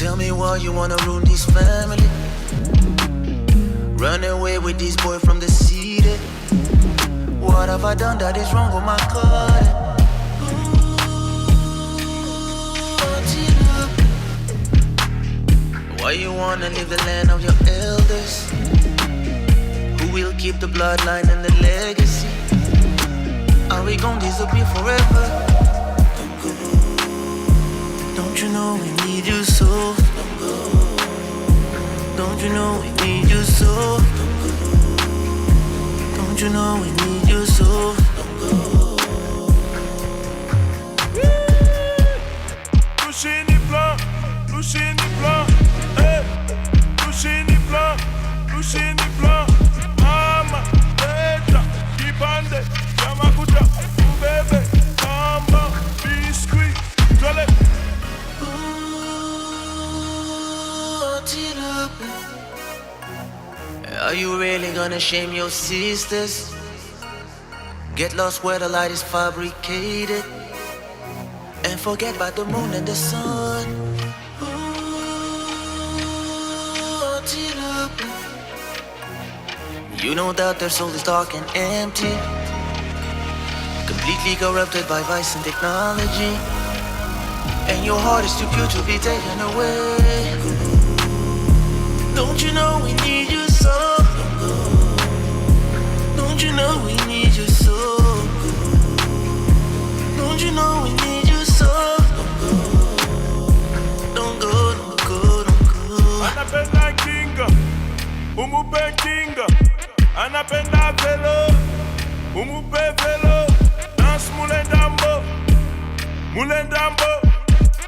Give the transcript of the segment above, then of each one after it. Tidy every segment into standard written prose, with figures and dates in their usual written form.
Tell me why you wanna ruin this family. Run away with this boy from the city. What have I done that is wrong with my God? Why you wanna leave the land of your elders? Who will keep the bloodline and the legacy? Are we gonna disappear forever? Don't you know we need you so? Don't you know we need you so? Don't you know we need you so? Toucher les plans, hey. really gonna shame your sisters? Get lost where the light is fabricated, and forget about the moon and the sun. You know that their soul is dark and empty, completely corrupted by vice and technology, and your heart is too pure to be taken away. Don't you know we need you so? Don't you know we need you so? Don't you know we need you so? Don't go, don't go, don't go. Anapenda kinga, umupe kinga. Anapenda velo, umupe velo. Dance mulendambo, mulendambo.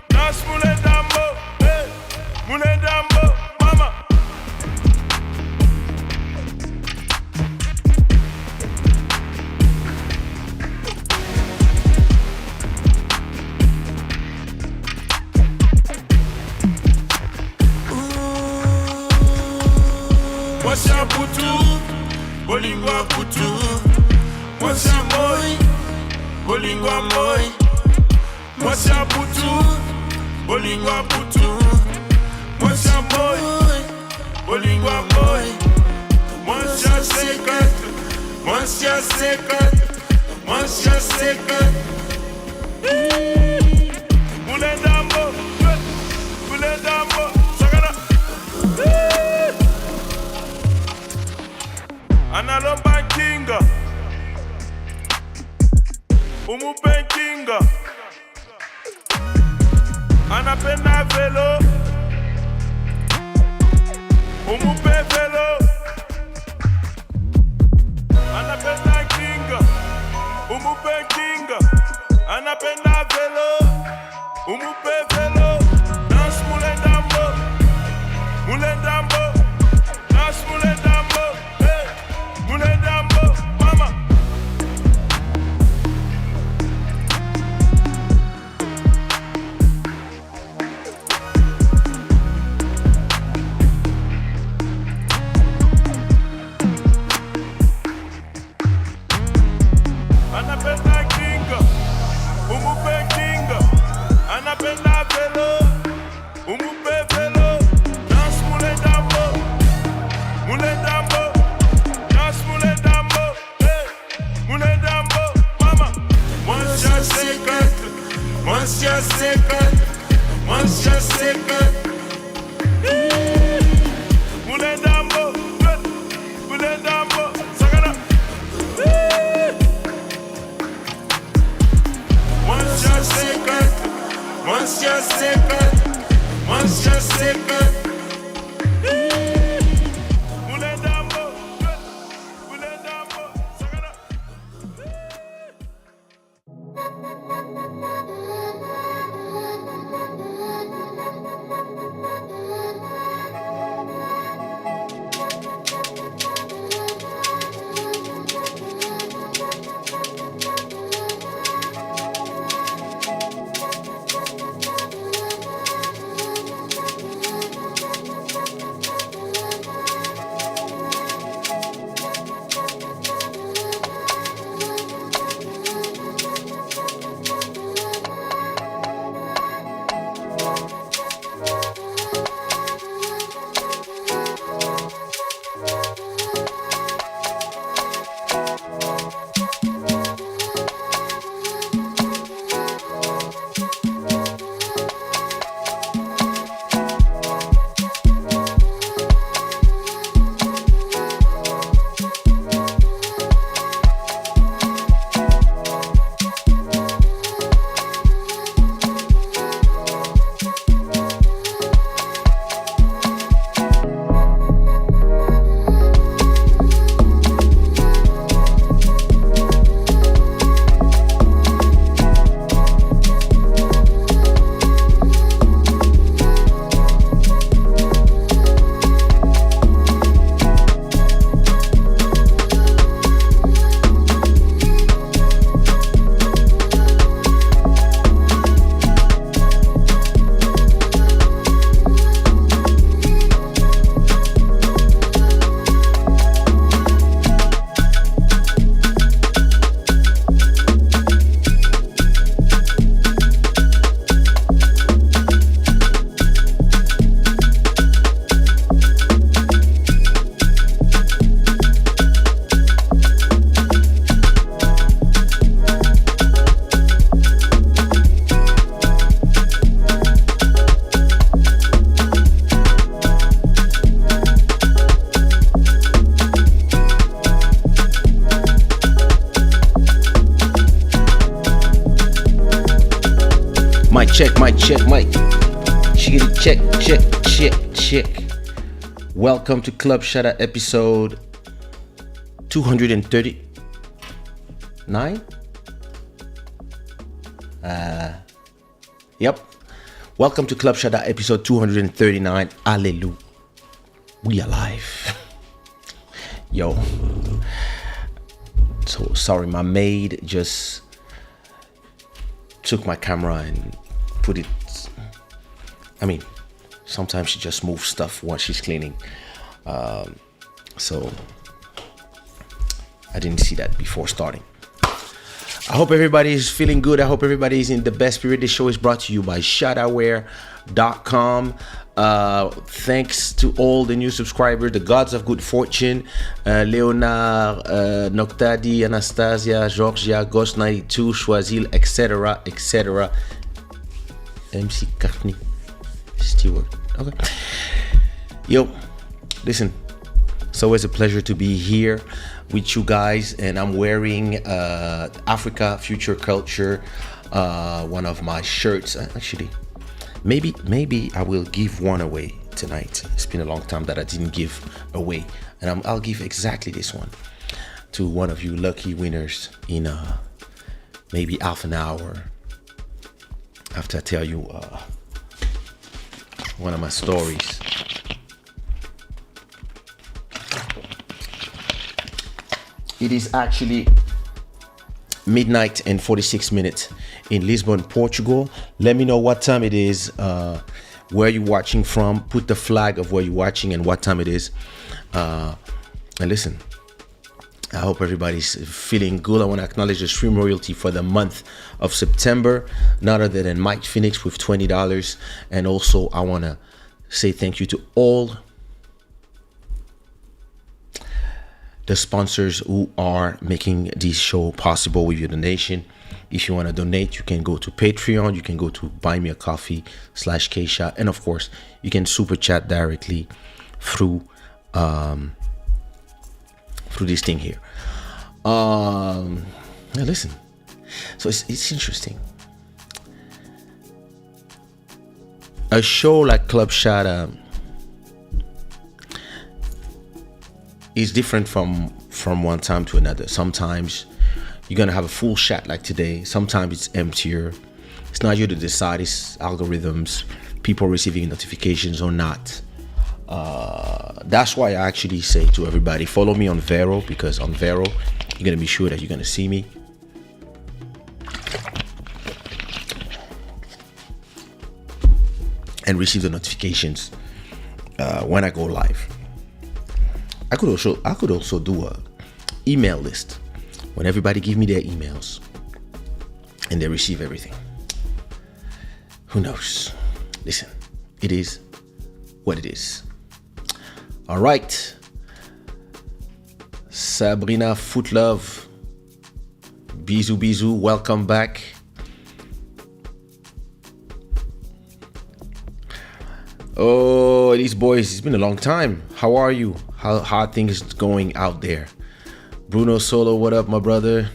Dance mulendambo, hey, mulendambo, mama. Mwasya putu, bolingwa putu. Mwasya moi, bolingwa moi. Mwasya putu, bolingwa putu. Mwasya moi, bolingwa moi. Mwasya sekat, mwasya sekat, mwasya sekat. Mulendambo, mulendambo, sagara. Analomba kinga, umupe kinga. Anapenda velo, umupe velo. Anapenda kinga, umupe kinga. Anapenda velo, umupe velo. Dance mulendambo, mulendambo. Dance mulendambo, hey, mulendambo, mama. Anapenda kinga, umupe kinga. Anapenda velo, umupe velo. Dance mulendambo, mulendambo. Dance mulendambo, hey, mulendambo, mama. Mwasya sekat, mwasya sekat, mwasya sekat. Mulendambo, mulendambo, sagara. Mwasya sekat, mwasya sekat, mwasya sekat. Mulendambo, mulendambo, sagara. Thank you. Mic check, mic check, mic. Shiggity check, check, check, check. Welcome to Club Shada episode 239. Yep. Welcome to Club Shada episode 239. Allelu. We alive. Yo. So sorry, my maid just took my camera and put it. Sometimes she just moves stuff while she's cleaning. So I didn't see that before starting. I hope everybody is feeling good. I hope everybody is in the best spirit. This show is brought to you by shadaware.com. Thanks to all the new subscribers, the gods of good fortune, Leonard, Noctadi, Anastasia, Georgia, Ghost 92, Choisil, etc., etc. MC Cartney, Stewart. Okay. Yo, listen. It's always a pleasure to be here with you guys, and I'm wearing Africa Future Culture, one of my shirts. Actually, maybe I will give one away tonight. It's been a long time that I didn't give away, and I'll give exactly this one to one of you lucky winners in maybe half an hour after I tell you one of my stories. It is actually midnight and 46 minutes in Lisbon, Portugal. Let me know what time it is, where you're watching from. Put the flag of where you're watching and what time it is. And listen, I hope everybody's feeling good. I want to acknowledge the stream royalty for the month of September, none other than Mike Phoenix with $20. And also, I want to say thank you to all the sponsors who are making this show possible with your donation. If you want to donate, you can go to Patreon, you can go to buymeacoffee.com/Kaysha, and of course you can super chat directly through this thing here. Now listen, so it's interesting. A show like Club Shada is different from one time to another. Sometimes you're gonna have a full chat like today. Sometimes it's emptier. It's not you to decide. It's algorithms, people receiving notifications or not. That's why I actually say to everybody, follow me on Vero, because on Vero you're gonna be sure that you're gonna see me. And receive the notifications when I go live. I could also do a email list when everybody give me their emails and they receive everything. Who knows? Listen, it is what it is. All right. Sabrina Footlove, bisous, welcome back. Oh, these boys, it's been a long time. How are you? How are things going out there? Bruno Solo, what up, my brother?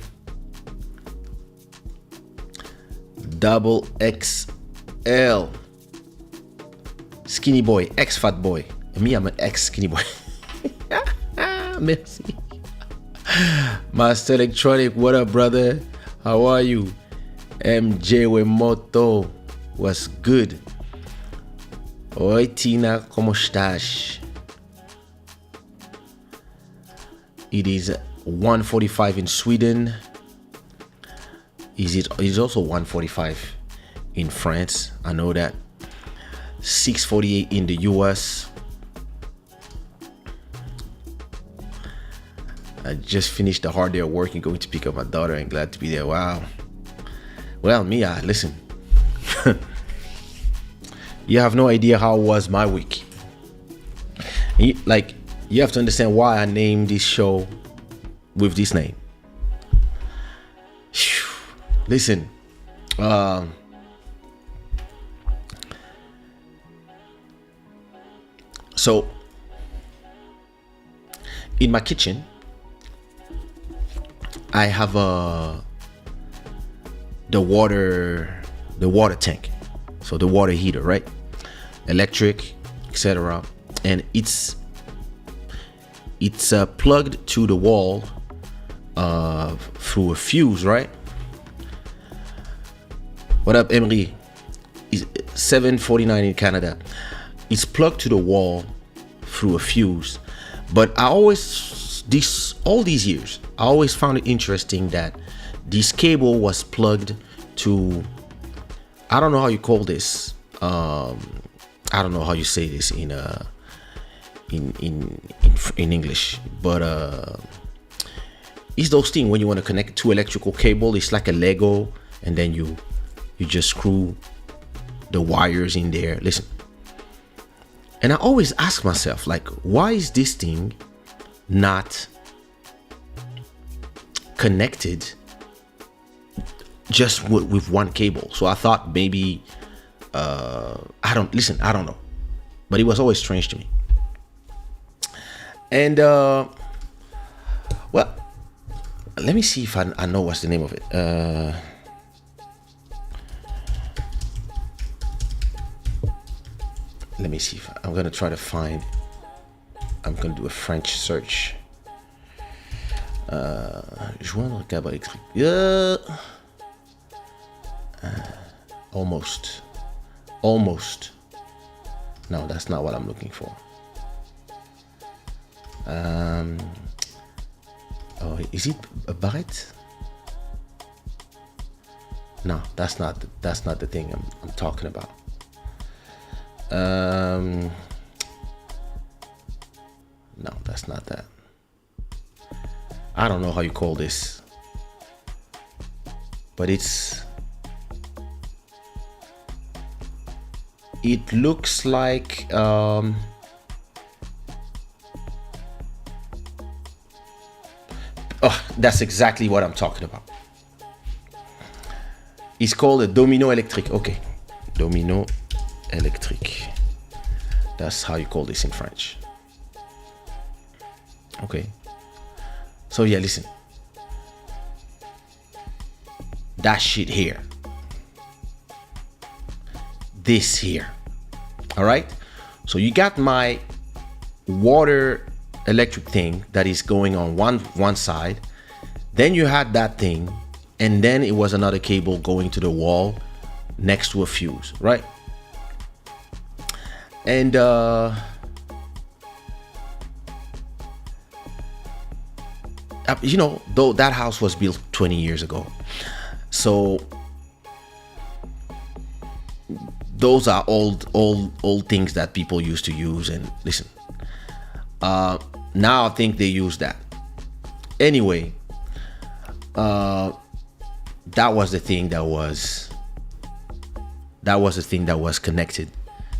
Double XL. Skinny boy, ex-fat boy. Me, I'm an ex-skinny boy. Merci. Master Electronic, what up, brother? How are you? MJ Wemoto, what's good? Oi, Tina, como estás? It is 1:45 in Sweden. It's also 1:45 in France. I know that. 6:48 in the US. I just finished the hard day of work and going to pick up my daughter, and glad to be there. Wow. Well, Mia, listen. You have no idea how was my week. You have to understand why I named this show with this name. Listen, so in my kitchen, I have the water the water tank, so the water heater, right? Electric, etc. And it's plugged to the wall through a fuse, right? What up, Emery? Is 7:49 in Canada. It's plugged to the wall through a fuse. But all these years, I always found it interesting that this cable was plugged to, I don't know how you call this. I don't know how you say this in English, but it's those things when you want to connect two electrical cable. It's like a Lego, and then you just screw the wires in there. Listen, and I always ask myself, like, why is this thing not connected just with one cable? So I thought maybe I don't know, but it was always strange to me. And well, let me see if I know what's the name of it. Let me see if I'm gonna try to find. I'm gonna do a French search. Joindre câble électrique. Almost. No, that's not what I'm looking for. Oh, is it a barrette? No, that's not the thing I'm talking about. No, that's not that. I don't know how you call this, but it looks like oh, that's exactly what I'm talking about. It's called a domino électrique. Okay, domino électrique. That's how you call this in French. Okay. So yeah, listen. That shit here. This here. All right. So you got my water electric thing that is going on one side. Then you had that thing, and then it was another cable going to the wall next to a fuse, right? And you know, though that house was built 20 years ago, so those are old things that people used to use. And listen, now I think they use that anyway. That was the thing that was connected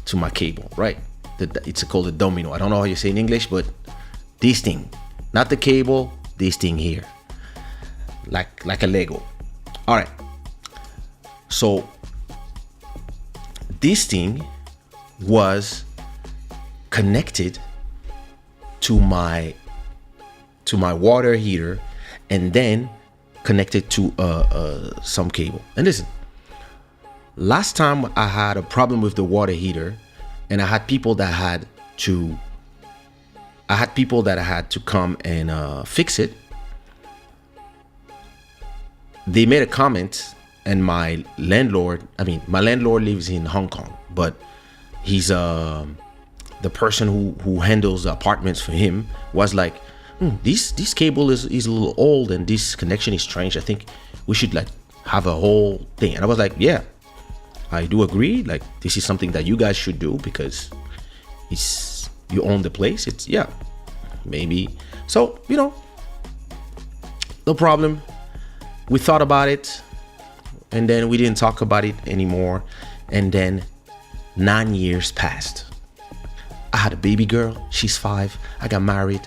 to my cable, right? It's called a domino. I don't know how you say in English, but this thing, not the cable, this thing here, like a Lego. All right. So this thing was connected to my water heater, and then connected to some cable. And listen, last time I had a problem with the water heater, and I had people that had to come and fix it. They made a comment, and my landlord lives in Hong Kong, but he's the person who handles the apartments for him was like, this cable is a little old, and this connection is strange. I think we should like have a whole thing. And I was like, yeah, I do agree. Like, this is something that you guys should do because you own the place. It's, yeah, maybe. So, you know, no problem. We thought about it, and then we didn't talk about it anymore. And then 9 years passed. I had a baby girl. She's 5. I got married.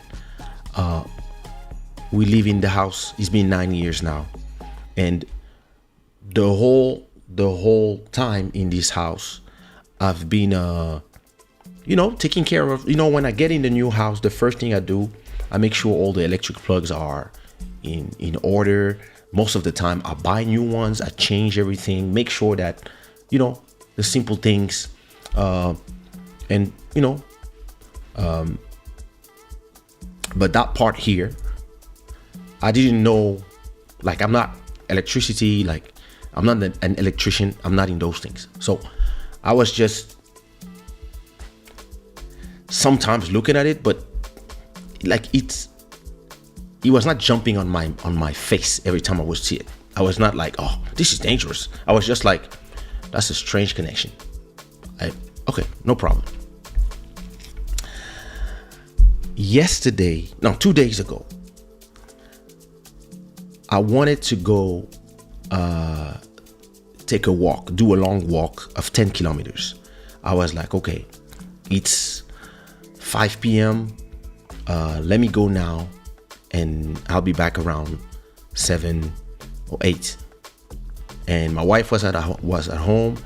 We live in the house. It's been 9 years now, and the whole time in this house, I've been taking care of. When I get in the new house, the first thing I do, I make sure all the electric plugs are in order. Most of the time, I buy new ones. I change everything. Make sure that the simple things, and but that part here, I didn't know. Like, I'm not electricity, like I'm not an electrician, I'm not in those things. So I was just sometimes looking at it, but like it was not jumping on my face every time I would see it. I was not like, oh, this is dangerous. I was just like, that's a strange connection. Okay, no problem. Yesterday, no, 2 days ago, I wanted to go take a walk, do a long walk of 10 kilometers. I was like, okay, it's 5 p.m. Let me go now, and I'll be back around 7 or 8. And my wife was at home,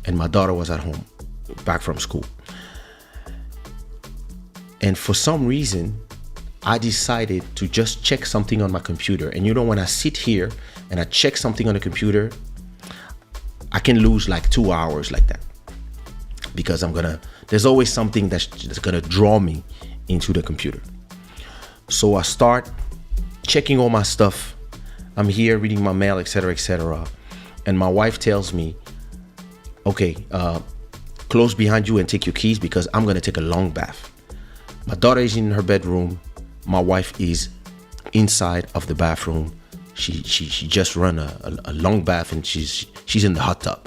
and my daughter was at home, back from school. And for some reason, I decided to just check something on my computer. And when I sit here and I check something on the computer, I can lose like 2 hours like that, because there's always something that's gonna draw me into the computer. So I start checking all my stuff. I'm here reading my mail, etc., etc. And my wife tells me, okay, close behind you and take your keys, because I'm gonna take a long bath. My daughter is in her bedroom. My wife is inside of the bathroom. She just run a long bath, and she's in the hot tub.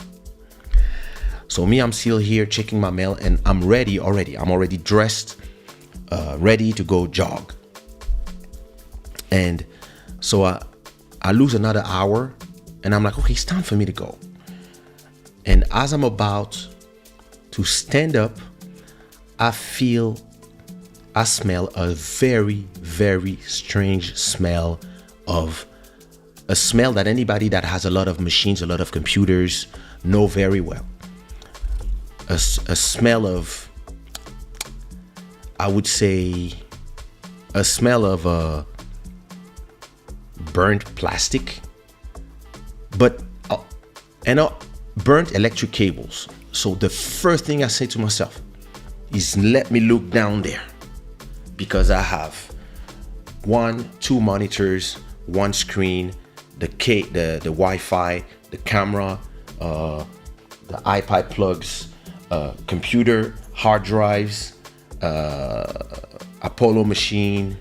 So me, I'm still here checking my mail, and I'm ready already. I'm already dressed, ready to go jog. And so I lose another hour, and I'm like, okay, it's time for me to go. And as I'm about to stand up, I smell a very, very strange smell, of a smell that anybody that has a lot of machines, a lot of computers know very well. A smell of, I would say, a smell of burnt plastic, but burnt electric cables. So the first thing I say to myself is, let me look down there, because I have 2 monitors, 1 screen, the Wi-Fi, the camera, the iPad plugs, computer, hard drives, Apollo machine,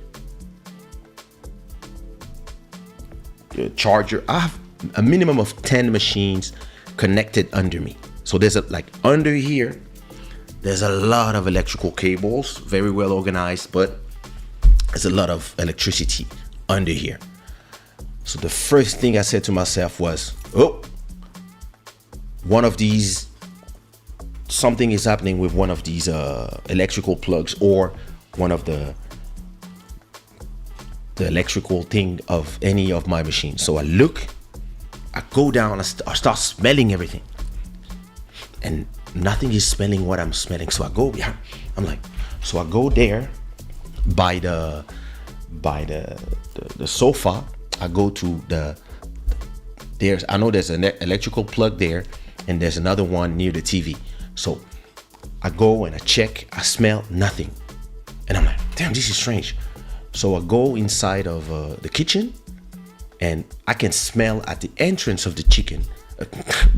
charger. I have a minimum of 10 machines connected under me. So there's under here, there's a lot of electrical cables, very well organized, but there's a lot of electricity under here. So the first thing I said to myself was, oh, something is happening with one of these electrical plugs, or one of the electrical thing of any of my machines. So I go down, I start smelling everything, and nothing is smelling what I'm smelling. So I go behind. So I go there by the sofa. I go to I know there's an electrical plug there, and there's another one near the TV. So I go and I check, I smell nothing. And I'm like, damn, this is strange. So I go inside of the kitchen, and I can smell at the entrance of the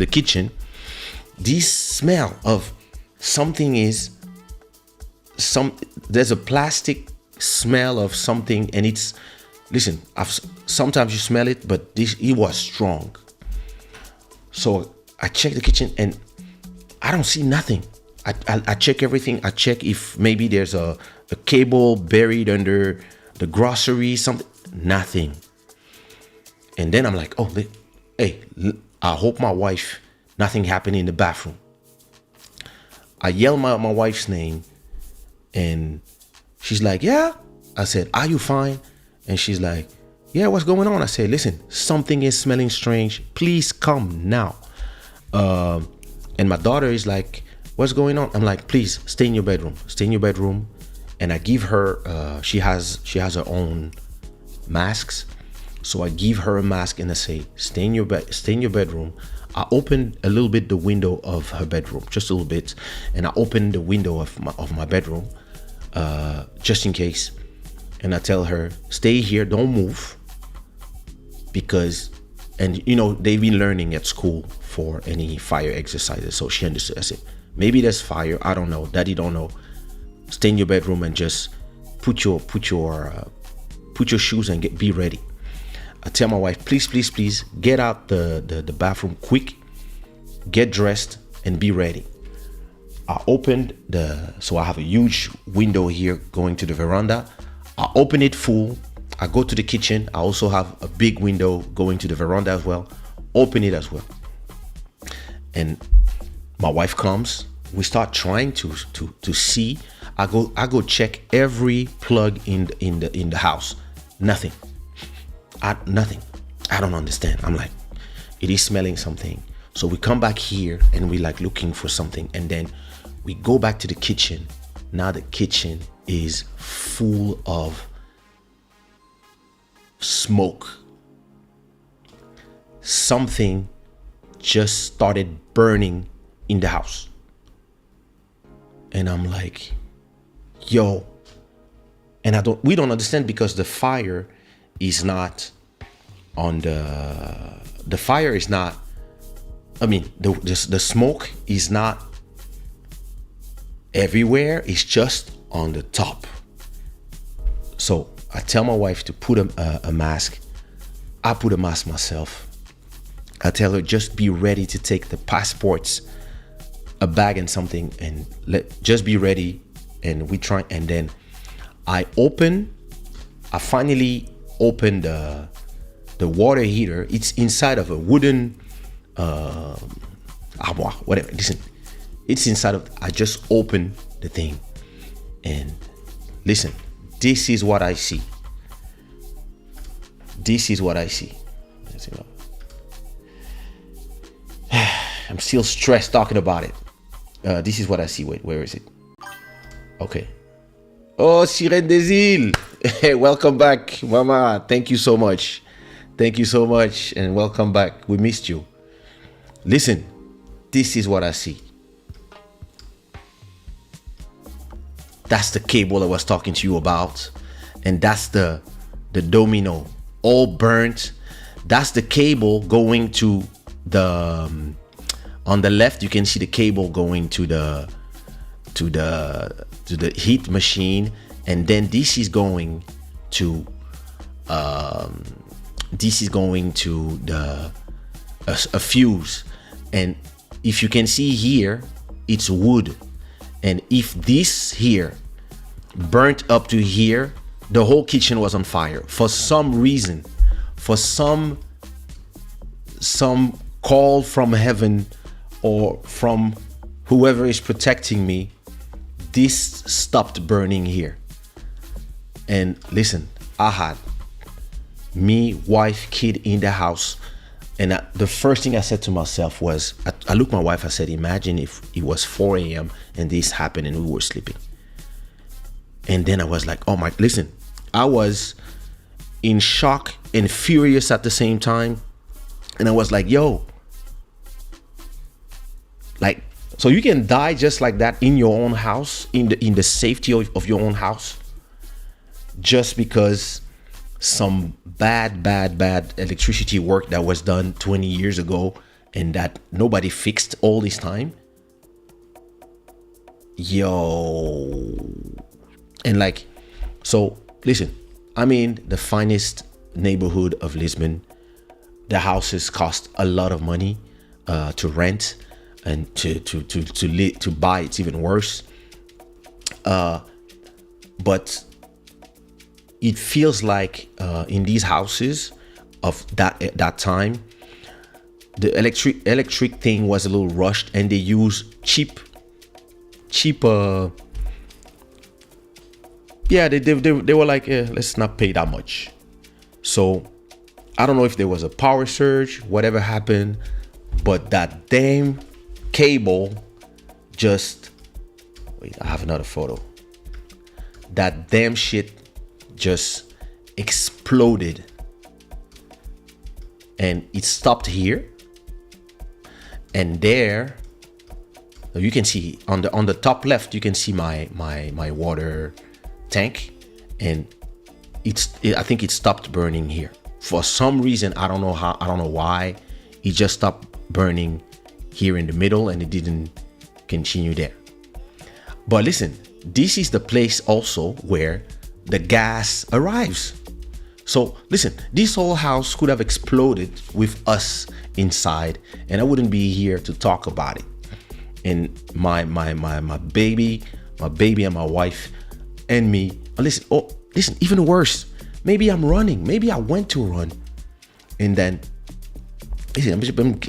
kitchen, this smell of there's a plastic smell of something, and sometimes you smell it, but it was strong. So I check the kitchen, and I don't see nothing. I check everything. I check if maybe there's a cable buried under the grocery, something, nothing. And then I'm like, oh, hey, I hope my wife, nothing happened in the bathroom. I yell my wife's name, and she's like, yeah. I said, are you fine? And she's like, yeah, what's going on? I said, listen, something is smelling strange. Please come now. And my daughter is like, what's going on? I'm like, please stay in your bedroom. Stay in your bedroom. And I give her, she has her own masks. So I give her a mask, and I say, stay in your bedroom. I opened a little bit the window of her bedroom, just a little bit, and I opened the window of my bedroom, just in case. And I tell her, stay here, don't move, because, and you know, they've been learning at school for any fire exercises, so she understood. I said, maybe there's fire, I don't know, daddy don't know. Stay in your bedroom and just put your shoes and be ready. I tell my wife, please get out the bathroom quick, get dressed and be ready. I opened so I have a huge window here going to the veranda. I open it full. I go to the kitchen. I also have a big window going to the veranda as well. Open it as well. And my wife comes. We start trying to see. I go check every plug in the house. Nothing. Nothing. I don't understand. I'm like, it is smelling something. So we come back here and we like looking for something, and then we go back to the kitchen. Now the kitchen is full of smoke. Something just started burning in the house. And I'm like, yo. And we don't understand, because the fire is not on the fire is not, I mean, the smoke is not everywhere. It's just on the top. So I tell my wife to put a mask. I put a mask myself. I tell her, just be ready to take the passports, a bag and something, and just be ready. And we try, and then I finally open the water heater. It's inside of a wooden armoire, whatever. Listen, it's inside of. I just open the thing, and listen. This is what I see. This is what I see. I'm still stressed talking about it. This is what I see. Wait, where is it? Okay. Oh, Sirène des Îles. Hey, welcome back, Mama. Thank you so much. Thank you so much, and welcome back. We missed you. Listen, this is what I see. That's the cable I was talking to you about, and that's the domino, all burnt. That's the cable going to the on the left. You can see the cable going to the heat machine, and then this is going to a fuse. And if you can see here, it's wood, and if this here burnt up to here, the whole kitchen was on fire for some reason, for some call from heaven or from whoever is protecting me. This stopped burning here. And listen, I had me, wife, kid in the house. And the first thing I said to myself was, I looked at my wife, I said, imagine if it was 4 a.m. and this happened and we were sleeping. And then I was like, oh my, listen, I was in shock and furious at the same time. And I was like, yo, like, so you can die just like that in your own house, in the safety of your own house, just because some bad electricity work that was done 20 years ago and that nobody fixed all this time. Yo. And like, so listen, I'm in the finest neighborhood of Lisbon. The houses cost a lot of money to rent, and to buy, it's even worse. But it feels like in these houses of that time, the electric thing was a little rushed, and they use cheap. Yeah, they were like, let's not pay that much. So I don't know if there was a power surge, whatever happened, but that damn cable just, wait, I have another photo. That damn shit just exploded, and it stopped here. And there, you can see on the top left, you can see my water tank, and I think it stopped burning here for some reason. I don't know why. It just stopped burning here in the middle, and it didn't continue there. But listen, this is the place also where the gas arrives. So listen, this whole house could have exploded with us inside, and I wouldn't be here to talk about it. And my baby and my wife and me. Listen, even worse. Maybe I'm running. Maybe I went to run, and then listen,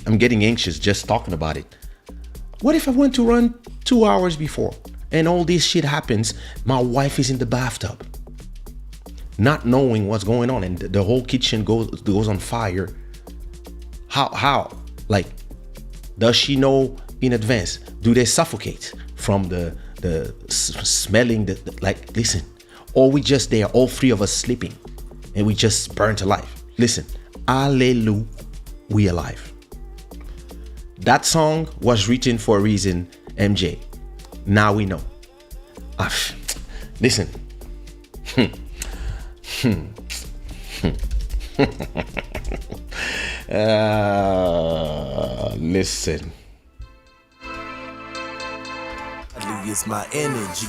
I'm getting anxious just talking about it. What if I went to run 2 hours before, and all this shit happens? My wife is in the bathtub, not knowing what's going on, and the whole kitchen goes on fire. How? Like, does she know in advance? Do they suffocate from the smelling? Like, listen, or we just there, all three of us sleeping, and we just burnt alive. Listen, Allelu, we alive. That song was written for a reason, MJ. Now we know. Listen. Listen. It's my energy.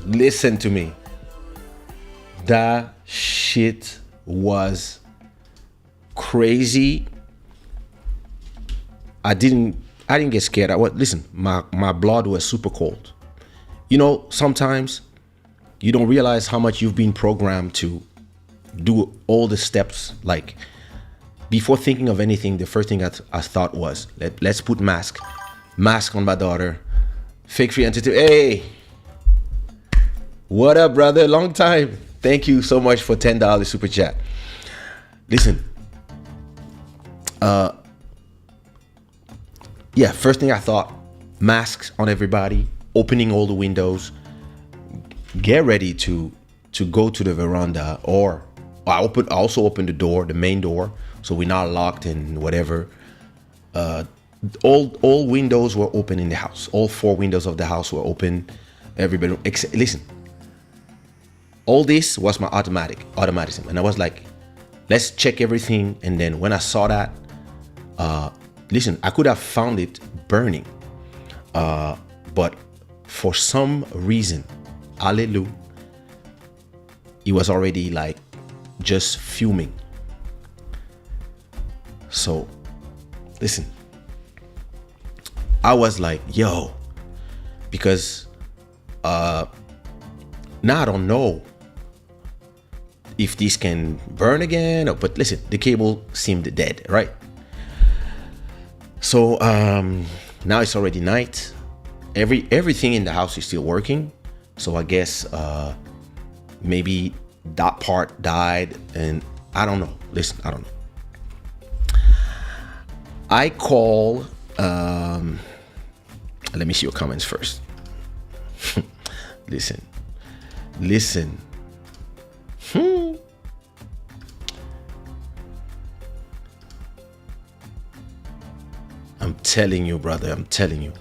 Listen to me. That shit was crazy. I didn't get scared. Listen, my blood was super cold. You know, sometimes you don't realize how much you've been programmed to do all the steps. Like, before thinking of anything, the first thing I thought was, let's put mask on my daughter. Fake free entity. Hey, what up, brother? Long time. Thank you so much for $10 super chat. Listen, first thing I thought, masks on everybody, opening all the windows, get ready to go to the veranda, or I also opened the door, the main door, so we're not locked and whatever. All windows were open in the house. All 4 windows of the house were open. Everybody, listen. All this was my automatism, and I was like, let's check everything. And then when I saw that, listen, I could have found it burning, but for some reason, Allelu, it was already like just fuming. So, listen, I was like, yo, because now I don't know if this can burn again, but listen, the cable seemed dead, right? So now it's already night. Everything in the house is still working. So I guess maybe that part died, and I don't know. Listen, I don't know. I call. Let me see your comments first. Listen. I'm telling you, brother. I'm telling you.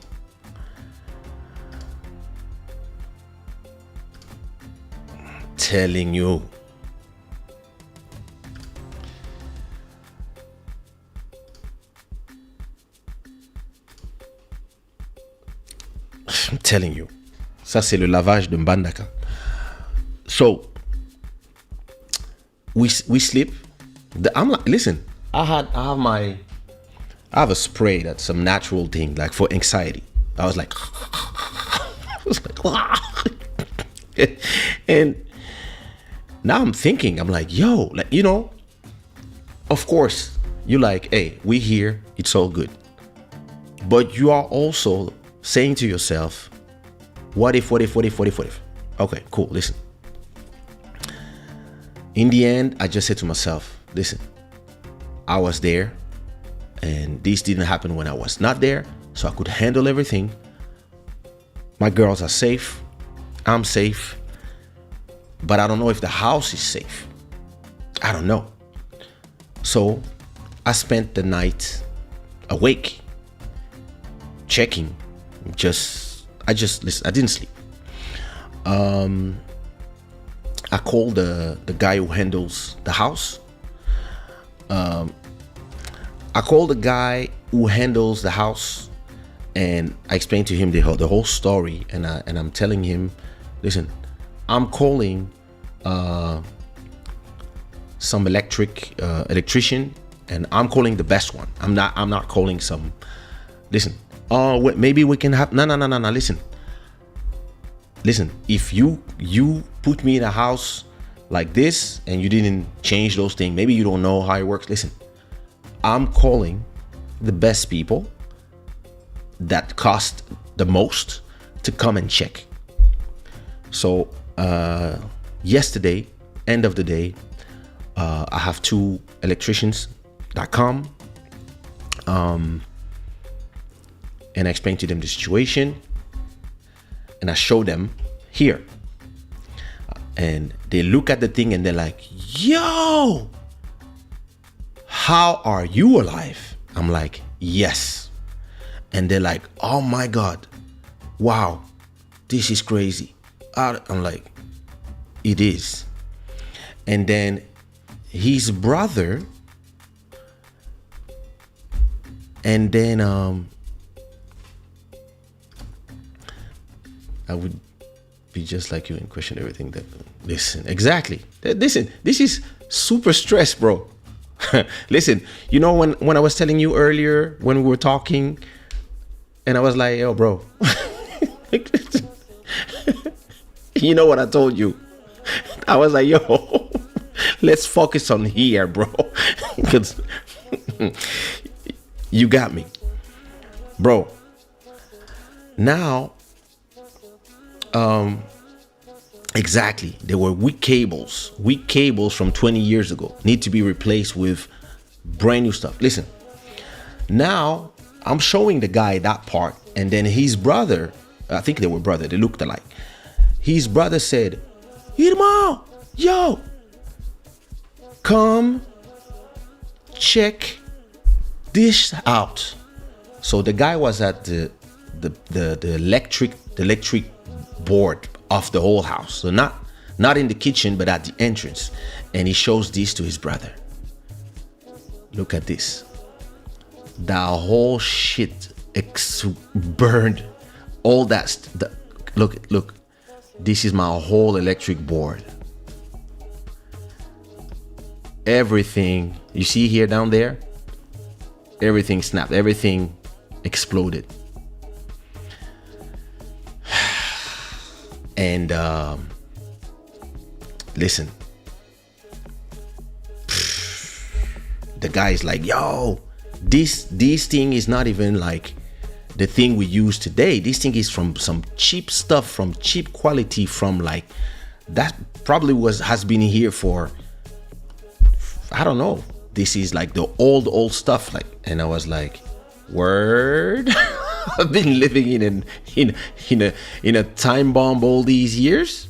I'm telling you. Ça, c'est le lavage de Mbandaka. So, we sleep. I'm like, listen, I have a spray that's some natural thing, like for anxiety. I was like, and now I'm thinking, I'm like, yo, like, you know, of course, you like, hey, we here, it's all good. But you are also saying to yourself, what if? Okay, cool, listen. In the end, I just said to myself, listen, I was there, and this didn't happen when I was not there, so I could handle everything. My girls are safe. I'm safe. But I don't know if the house is safe. I don't know. So I spent the night awake, checking. I didn't sleep. I called the guy who handles the house. I called the guy who handles the house, and I explained to him the whole story. And I'm telling him, listen, I'm calling some electrician, and I'm calling the best one. I'm not calling some. Listen, maybe we can have. No. Listen, if you put me in a house like this and you didn't change those things, maybe you don't know how it works. Listen, I'm calling the best people that cost the most to come and check. So yesterday, end of the day, I have 2 electricians that come, and I explained to them the situation, and I show them here, and they look at the thing and they're like, yo, how are you alive? I'm like, yes. And they're like, oh my God, wow, this is crazy. I'm like, it is. And then his brother, and then I would be just like you and question everything that. Listen, exactly. Listen, this is super stress, bro. Listen, you know when I was telling you earlier when we were talking, and I was like, yo, bro. You know what I told you? I was like, yo, let's focus on here, bro. Because you got me, bro. Now, exactly, there were weak cables from 20 years ago, need to be replaced with brand new stuff. Listen, now I'm showing the guy that part, and then his brother, I think they were brother, they looked alike. His brother said, Irma, yo, come check this out. So the guy was at the electric board of the whole house. So not in the kitchen, but at the entrance. And he shows this to his brother. Look at this. The whole shit burned. All that. Look. This is my whole electric board. Everything you see here down there, everything snapped. Everything exploded. And listen, the guy's like, yo, this thing is not even like the thing we use today. This thing is from some cheap stuff, from cheap quality, from like that probably has been here for, I don't know. This is like the old stuff. Like, and I was like, word. I've been living in a time bomb all these years.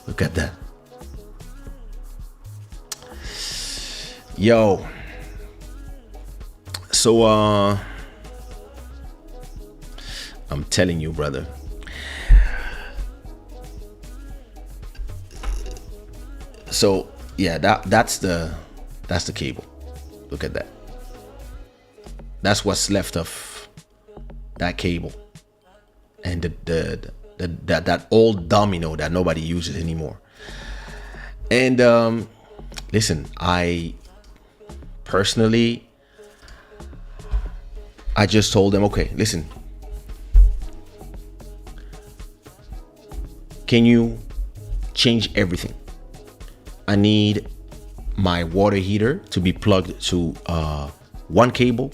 Look at that. Yo. So I'm telling you, brother. So yeah, that's the cable. Look at that. That's what's left of that cable, and that old domino that nobody uses anymore. And listen, I personally, I just told them, okay, listen, can you change everything? I need my water heater to be plugged to one cable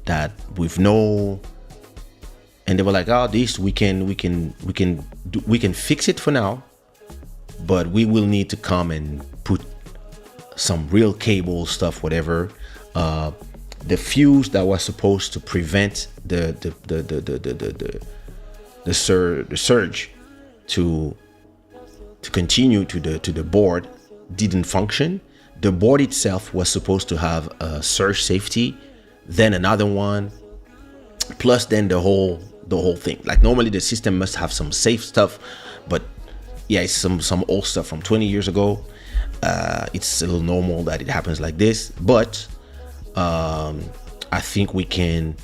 that with no, and they were like, oh, this we can fix it for now, but we will need to come and put some real cable stuff, whatever. The fuse that was supposed to prevent the the surge to continue to the board didn't function. The board itself was supposed to have a surge safety, then another one, plus then the whole thing. Like normally the system must have some safe stuff, but yeah, it's some old stuff from 20 years ago. It's a little normal that it happens like this, but I think we can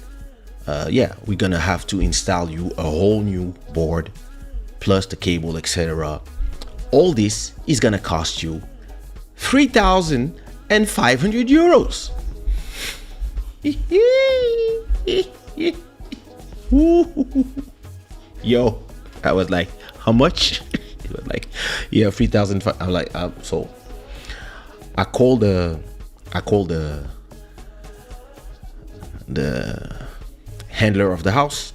we're gonna have to install you a whole new board plus the cable, etc. All this is gonna cost you 3,500 euros. Yo, I was like, how much? It was like, yeah, 3,000. I'm like, so I called the handler of the house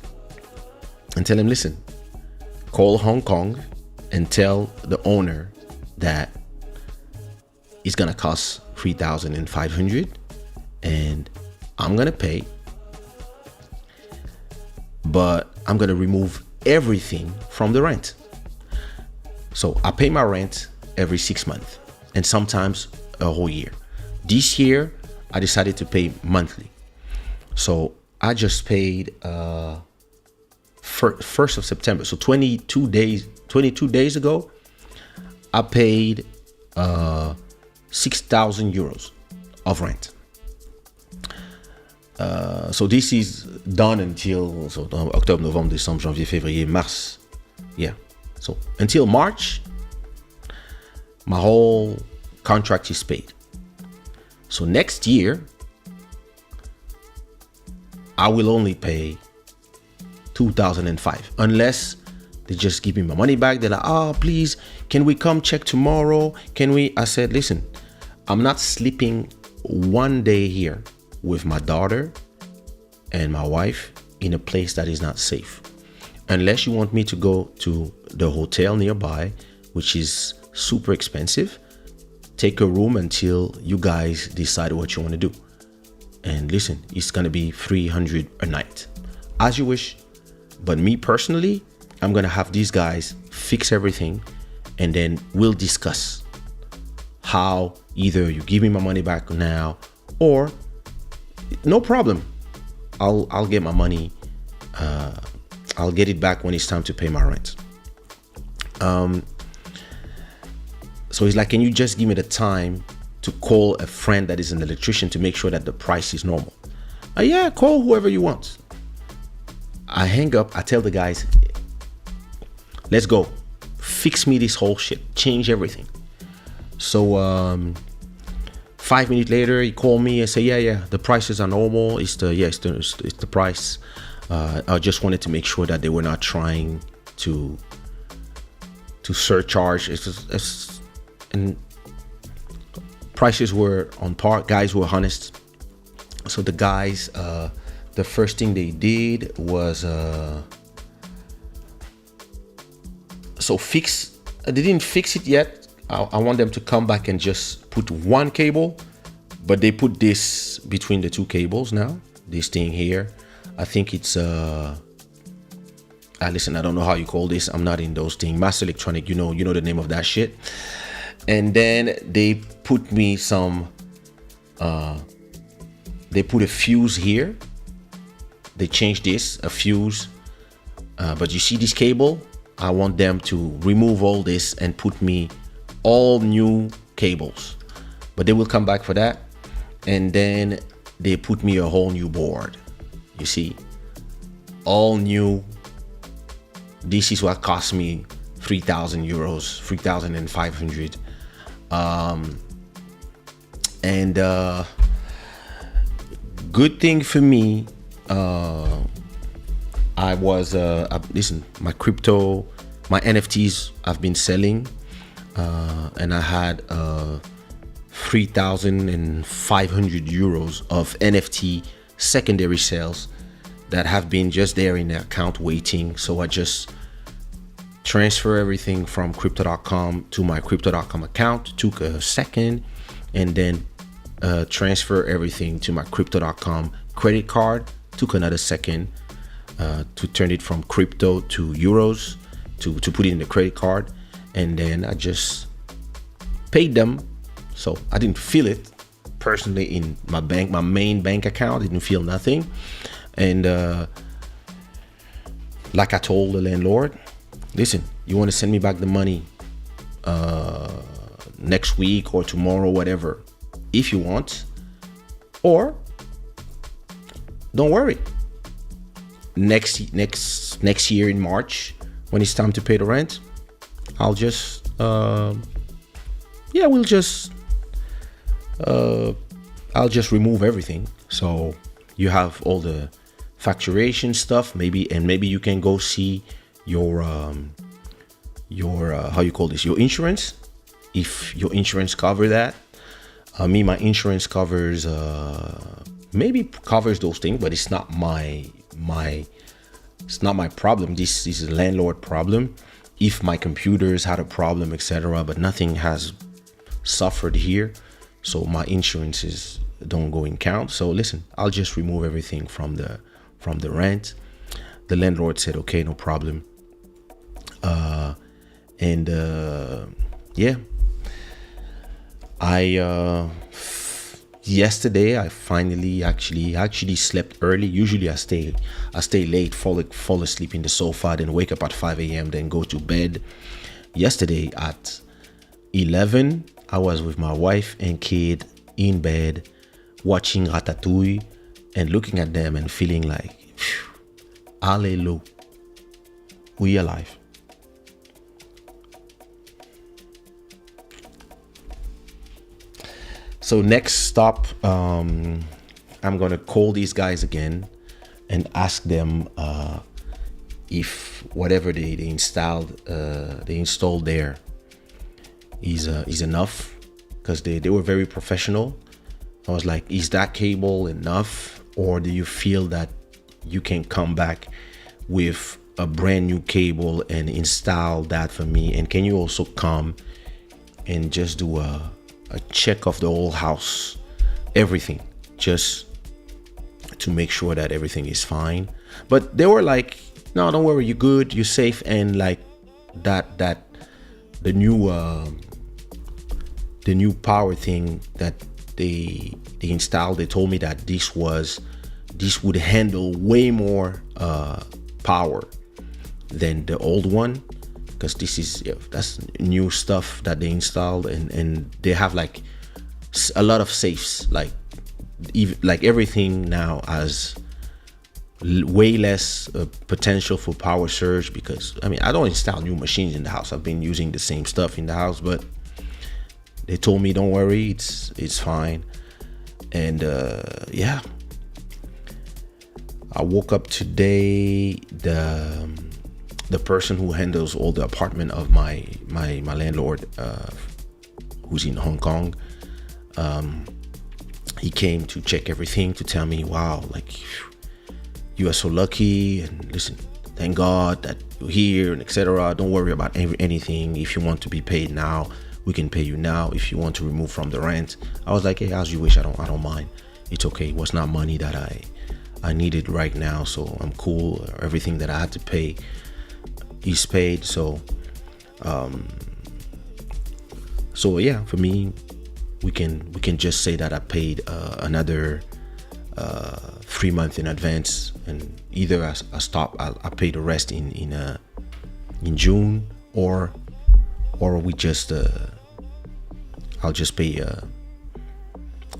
and tell him, listen, call Hong Kong and tell the owner that it's gonna cost 3,500 and I'm gonna pay, but I'm gonna remove everything from the rent. So I pay my rent every 6 months and sometimes a whole year. This year I decided to pay monthly. So I just paid 1st of September. So 22 days ago, I paid 6,000 euros of rent. So this is done until October, November, December, Janvier, Février, Mars. Yeah. So until March, my whole contract is paid. So next year, I will only pay 2,005 unless they just give me my money back. They're like, oh, please, can we come check tomorrow? Can we? I said, listen, I'm not sleeping one day here with my daughter and my wife in a place that is not safe. Unless you want me to go to the hotel nearby, which is super expensive, take a room until you guys decide what you want to do. And listen, it's gonna be 300 a night, as you wish. But me personally, I'm gonna have these guys fix everything, and then we'll discuss how either you give me my money back now, or no problem, I'll get my money. I'll get it back when it's time to pay my rent. So he's like, can you just give me the time to call a friend that is an electrician to make sure that the price is normal? Yeah, call whoever you want. I hang up. I tell the guys, let's go. Fix me this whole shit. Change everything. So 5 minutes later, he called me and say, yeah, the prices are normal. It's the price. I just wanted to make sure that they were not trying to surcharge. And prices were on par. Guys were honest. So the guys, the first thing they did was fix. They didn't fix it yet. I want them to come back and just put one cable, but they put this between the two cables now. This thing here, I think it's listen, I don't know how you call this. I'm not in those things. Master Electronic, you know the name of that shit. And then they put me some. They put a fuse here. They changed this, a fuse. But you see this cable? I want them to remove all this and put me all new cables. But they will come back for that. And then they put me a whole new board. You see? All new. This is what cost me 3,000 euros, 3,500. Good thing for me, I was listen, my crypto, my NFTs I've been selling, and I had 3,500 euros of NFT secondary sales that have been just there in the account waiting. So I just transfer everything from crypto.com to my crypto.com account. Took a second, and then transfer everything to my crypto.com credit card. Took another second. to turn it from crypto to euros to put it in the credit card, and then I just paid them. So I didn't feel it personally in my main bank account. I didn't feel nothing. And like I told the landlord, listen, you want to send me back the money next week or tomorrow, whatever, if you want, or don't worry. Next year in March, when it's time to pay the rent, I'll just I'll just remove everything. So you have all the facturation stuff, maybe you can go see your how you call this, your insurance, if your insurance cover that. My insurance covers those things, but it's not my problem. This is a landlord problem. If my computers had a problem, etc., but nothing has suffered here, so my insurances don't go in count. So listen, I'll just remove everything from the rent. The landlord said, okay, no problem. Yesterday I finally actually slept early. Usually I stay late, fall asleep in the sofa, then wake up at 5 a.m., then go to bed. Yesterday at 11, I was with my wife and kid in bed watching Ratatouille and looking at them and feeling like, Allelu, we alive. So next stop, I'm gonna call these guys again and ask them if whatever they installed there is enough, because they were very professional. I was like, is that cable enough, or do you feel that you can come back with a brand new cable and install that for me? And can you also come and just do a check of the whole house, everything, just to make sure that everything is fine? But they were like, no, don't worry, you're good, you're safe. And like that the new power thing that they installed, they told me that this would handle way more power than the old one, because that's new stuff that they installed, and they have like a lot of safes, like everything now has way less potential for power surge. Because I mean, I don't install new machines in the house, I've been using the same stuff in the house, but they told me don't worry, it's fine. And I woke up today, the person who handles all the apartment of my landlord, who's in Hong Kong, he came to check everything, to tell me, wow, like, you are so lucky, and listen, thank God that you're here, and etc. Don't worry about anything. If you want to be paid now, we can pay you now. If you want to remove from the rent, I was like, hey, as you wish. I don't mind. It's okay. It was not money that I needed right now, so I'm cool. Everything that I had to pay is paid. So yeah, for me, we can just say that I paid another 3 months in advance, and either I pay the rest in June, or we just I'll just pay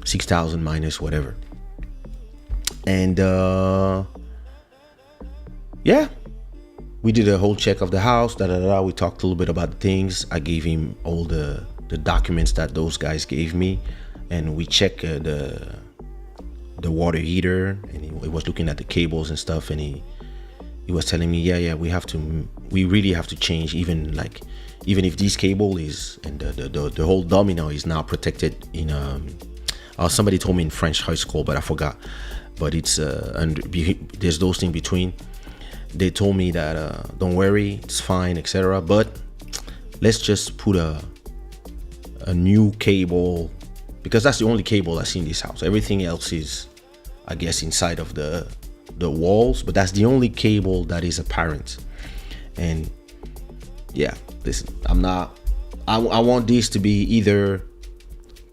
6,000 minus whatever. And yeah, we did a whole check of the house. We talked a little bit about the things. I gave him all the documents that those guys gave me, and we checked the water heater, and he was looking at the cables and stuff, and he was telling me, yeah, we really have to change, even if this cable is, and the whole domino is now protected in somebody told me in French high school, but I forgot, but it's there's those things between. They told me that don't worry, it's fine, etc., but let's just put a new cable, because that's the only cable I see in this house. Everything else is, I guess, inside of the the walls, but that's the only cable that is apparent. And yeah, listen, I want this to be either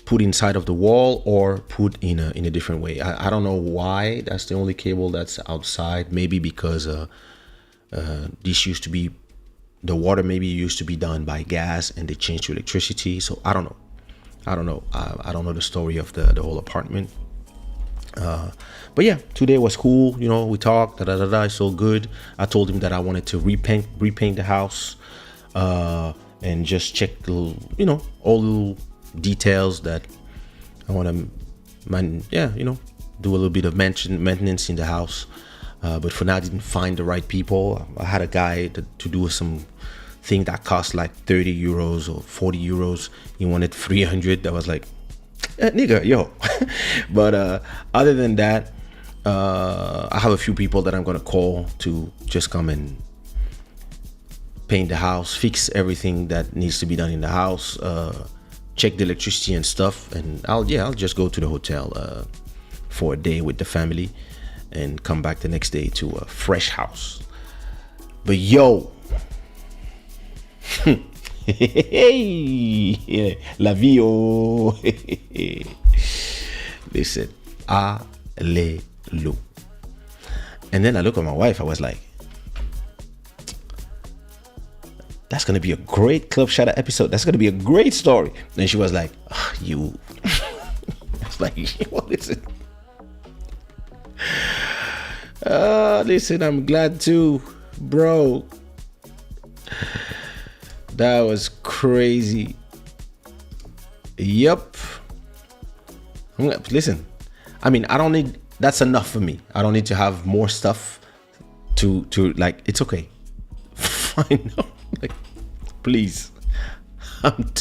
put inside of the wall or put in a different way. I don't know why that's the only cable that's outside. Maybe because this used to be, the water maybe used to be done by gas and they changed to electricity. So I don't know. I don't know the story of the whole apartment. But yeah, today was cool. We talked. It's all good. I told him that I wanted to repaint the house, and just check all the details that I want to, do a little bit of maintenance in the house. But for now, I didn't find the right people. I had a guy to do some thing that cost like 30 euros or 40 euros. He wanted 300. I was like, nigga, yo. But other than that, I have a few people that I'm gonna call to just come and paint the house, fix everything that needs to be done in the house, check the electricity and stuff, and I'll just go to the hotel for a day with the family and come back the next day to a fresh house. But yo, la vie, oh. Listen, Allelu. And then I look at my wife, I was like, that's gonna be a great Club Shada episode. That's gonna be a great story. And she was like, you. I was like, what is it? Listen, I'm glad too, bro. That was crazy. Yup. Listen, I mean, I don't need, that's enough for me. I don't need to have more stuff to like, it's okay. Fine. Like, please. I'm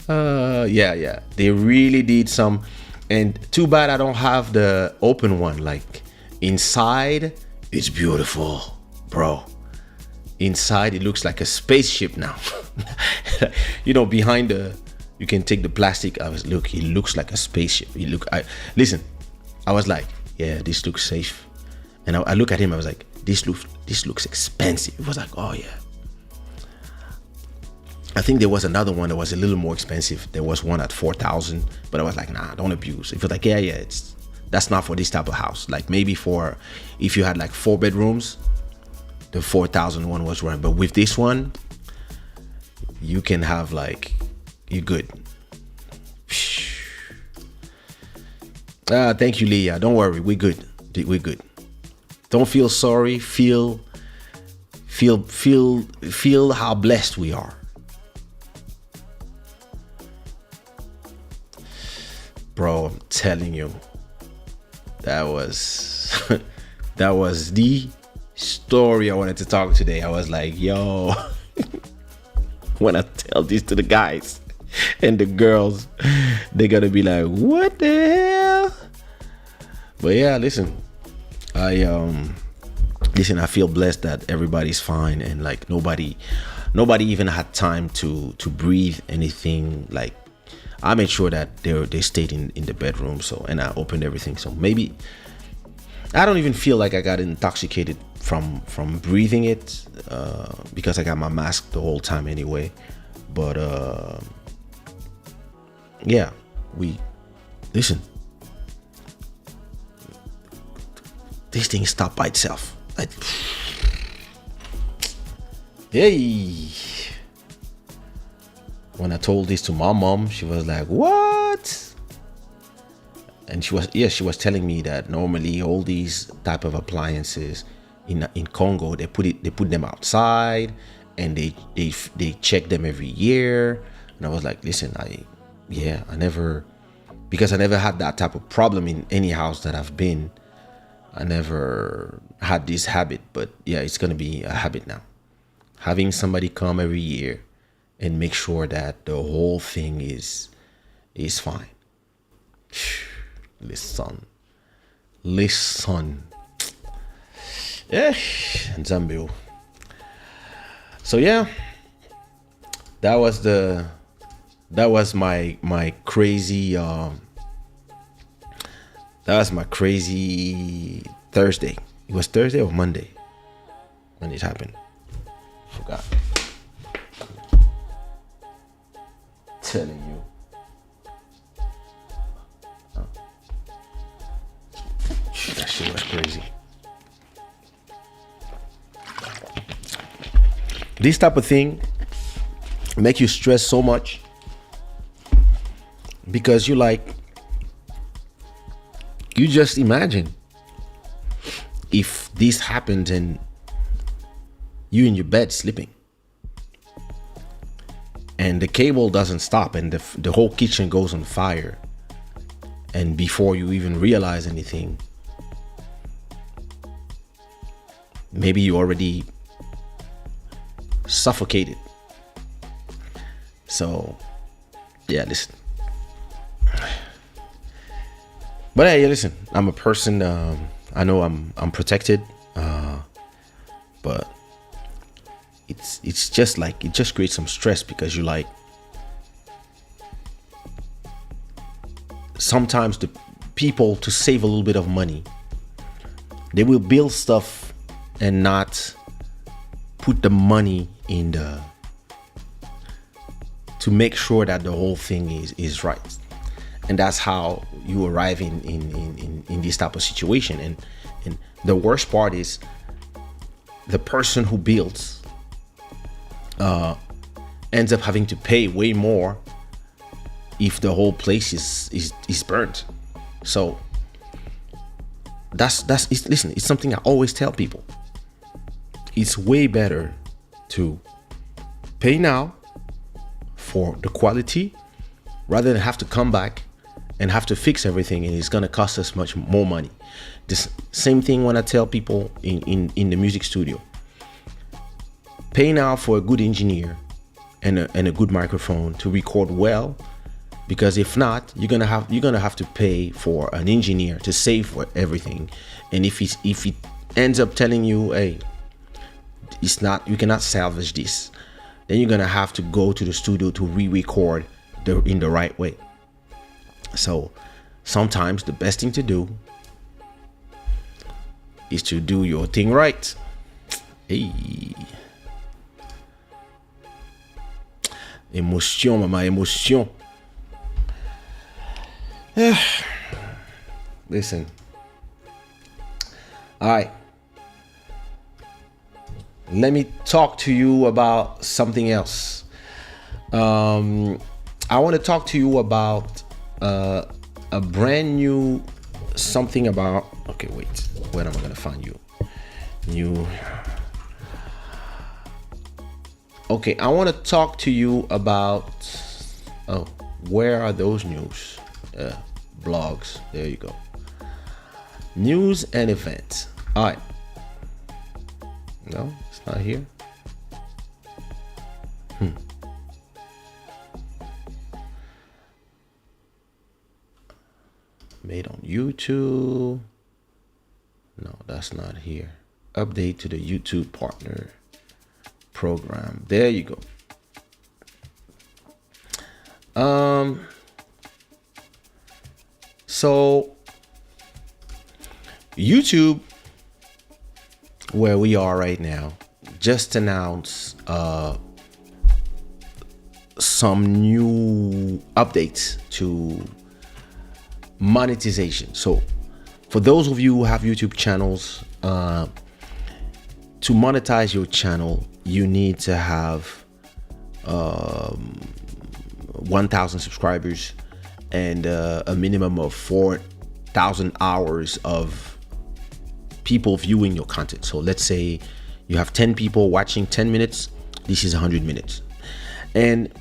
done. Yeah. They really did some, and too bad I don't have the open one. Like, inside, it's beautiful, bro. Inside, it looks like a spaceship now. Behind you can take the plastic. It looks like a spaceship. Listen, I was like, yeah, this looks safe. And I look at him, I was like, this looks expensive. It was like, oh yeah. I think there was another one that was a little more expensive. There was one at 4,000, but I was like, nah, don't abuse. It was like, yeah, that's not for this type of house. Like maybe for if you had like 4 bedrooms, the 4,000 one was right. But with this one, you can have like, you're good. Thank you, Leah. Don't worry, we're good. We're good. Don't feel sorry. Feel how blessed we are. Bro, I'm telling you, that was the story I wanted to talk today. I was like, yo, when I tell this to the guys and the girls, they're gonna be like, what the hell? But yeah, listen, I feel blessed that everybody's fine, and like nobody even had time to breathe anything. Like, I made sure that they stayed in the bedroom, and I opened everything. So maybe I don't even feel like I got intoxicated from breathing it, because I got my mask the whole time anyway. But yeah, listen. This thing stopped by itself. Hey. When I told this to my mom, she was like, what? And she was telling me that normally all these type of appliances in Congo, they put them outside and they check them every year. And I was like, listen, I never had that type of problem in any house that I've been. I never had this habit, but yeah, it's gonna be a habit now. Having somebody come every year and make sure that the whole thing is fine. Listen. And Zambio. So yeah, that was my crazy That was my crazy Thursday. It was Thursday or Monday when it happened. Forgot. Telling you. That shit was crazy. This type of thing make you stress so much because you just imagine if this happened and you in your bed sleeping and the cable doesn't stop and the whole kitchen goes on fire, and before you even realize anything, maybe you already suffocated. So yeah, listen. But hey, listen, I'm a person, I know I'm protected, but it's just like, it just creates some stress because you like, sometimes the people, to save a little bit of money, they will build stuff and not put the money in to make sure that the whole thing is right. And that's how you arrive in this type of situation. And the worst part is the person who builds ends up having to pay way more if the whole place is burnt. So listen, it's something I always tell people. It's way better to pay now for the quality rather than have to come back and have to fix everything, and it's gonna cost us much more money. This same thing when I tell people in the music studio. Pay now for a good engineer and a good microphone to record well, because if not, you're gonna have to pay for an engineer to save for everything. And if he ends up telling you, hey, it's not, you cannot salvage this, then you're gonna have to go to the studio to re-record in the right way. So sometimes the best thing to do is to do your thing right. Hey. Emotion, mama, emotion. Listen. All right. Let me talk to you about something else. I want to talk to you about a brand new something about. Okay, wait. Where am I gonna find you? Okay, I want to talk to you about. Oh, where are those news? Blogs. There you go. News and events. All right. No, it's not here. Made on YouTube. No, that's not here. Update to the YouTube partner program. There you go. So YouTube, where we are right now, just announced some new updates to monetization. So for those of you who have YouTube channels, to monetize your channel, you need to have 1,000 subscribers and a minimum of 4,000 hours of people viewing your content. So let's say you have 10 people watching 10 minutes, this is 100 minutes. And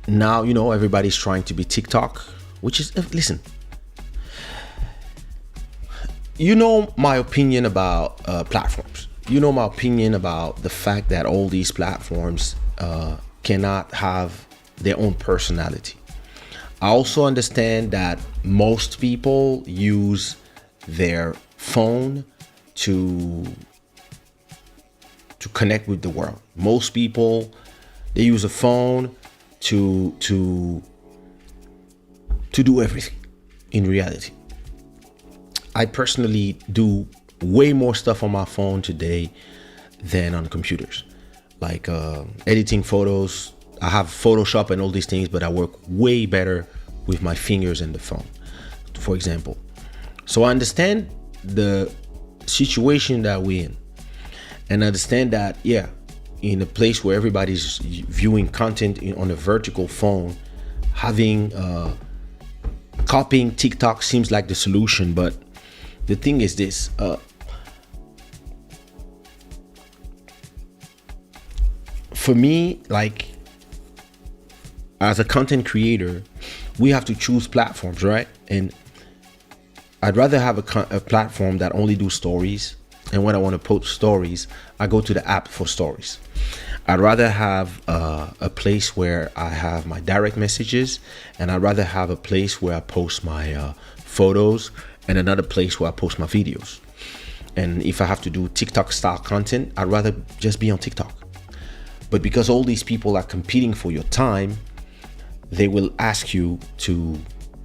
now, you know, everybody's trying to be TikTok, which is, listen, you know my opinion about platforms. You know my opinion about the fact that all these platforms cannot have their own personality. I also understand that most people use their phone to connect with the world. Most people, they use a phone to to do everything in reality. I personally do way more stuff on my phone today than on computers, like editing photos. I have Photoshop and all these things, but I work way better with my fingers and the phone, for example. So I understand the situation that we're in, and understand that, yeah, in a place where everybody's viewing content on a vertical phone, having copying TikTok seems like the solution. But the thing is this, for me, like, as a content creator, we have to choose platforms, right? And I'd rather have a platform that only do stories. And when I want to post stories, I go to the app for stories. I'd rather have a place where I have my direct messages, and I'd rather have a place where I post my photos, and another place where I post my videos. And if I have to do TikTok style content, I'd rather just be on TikTok. But because all these people are competing for your time, they will ask you to,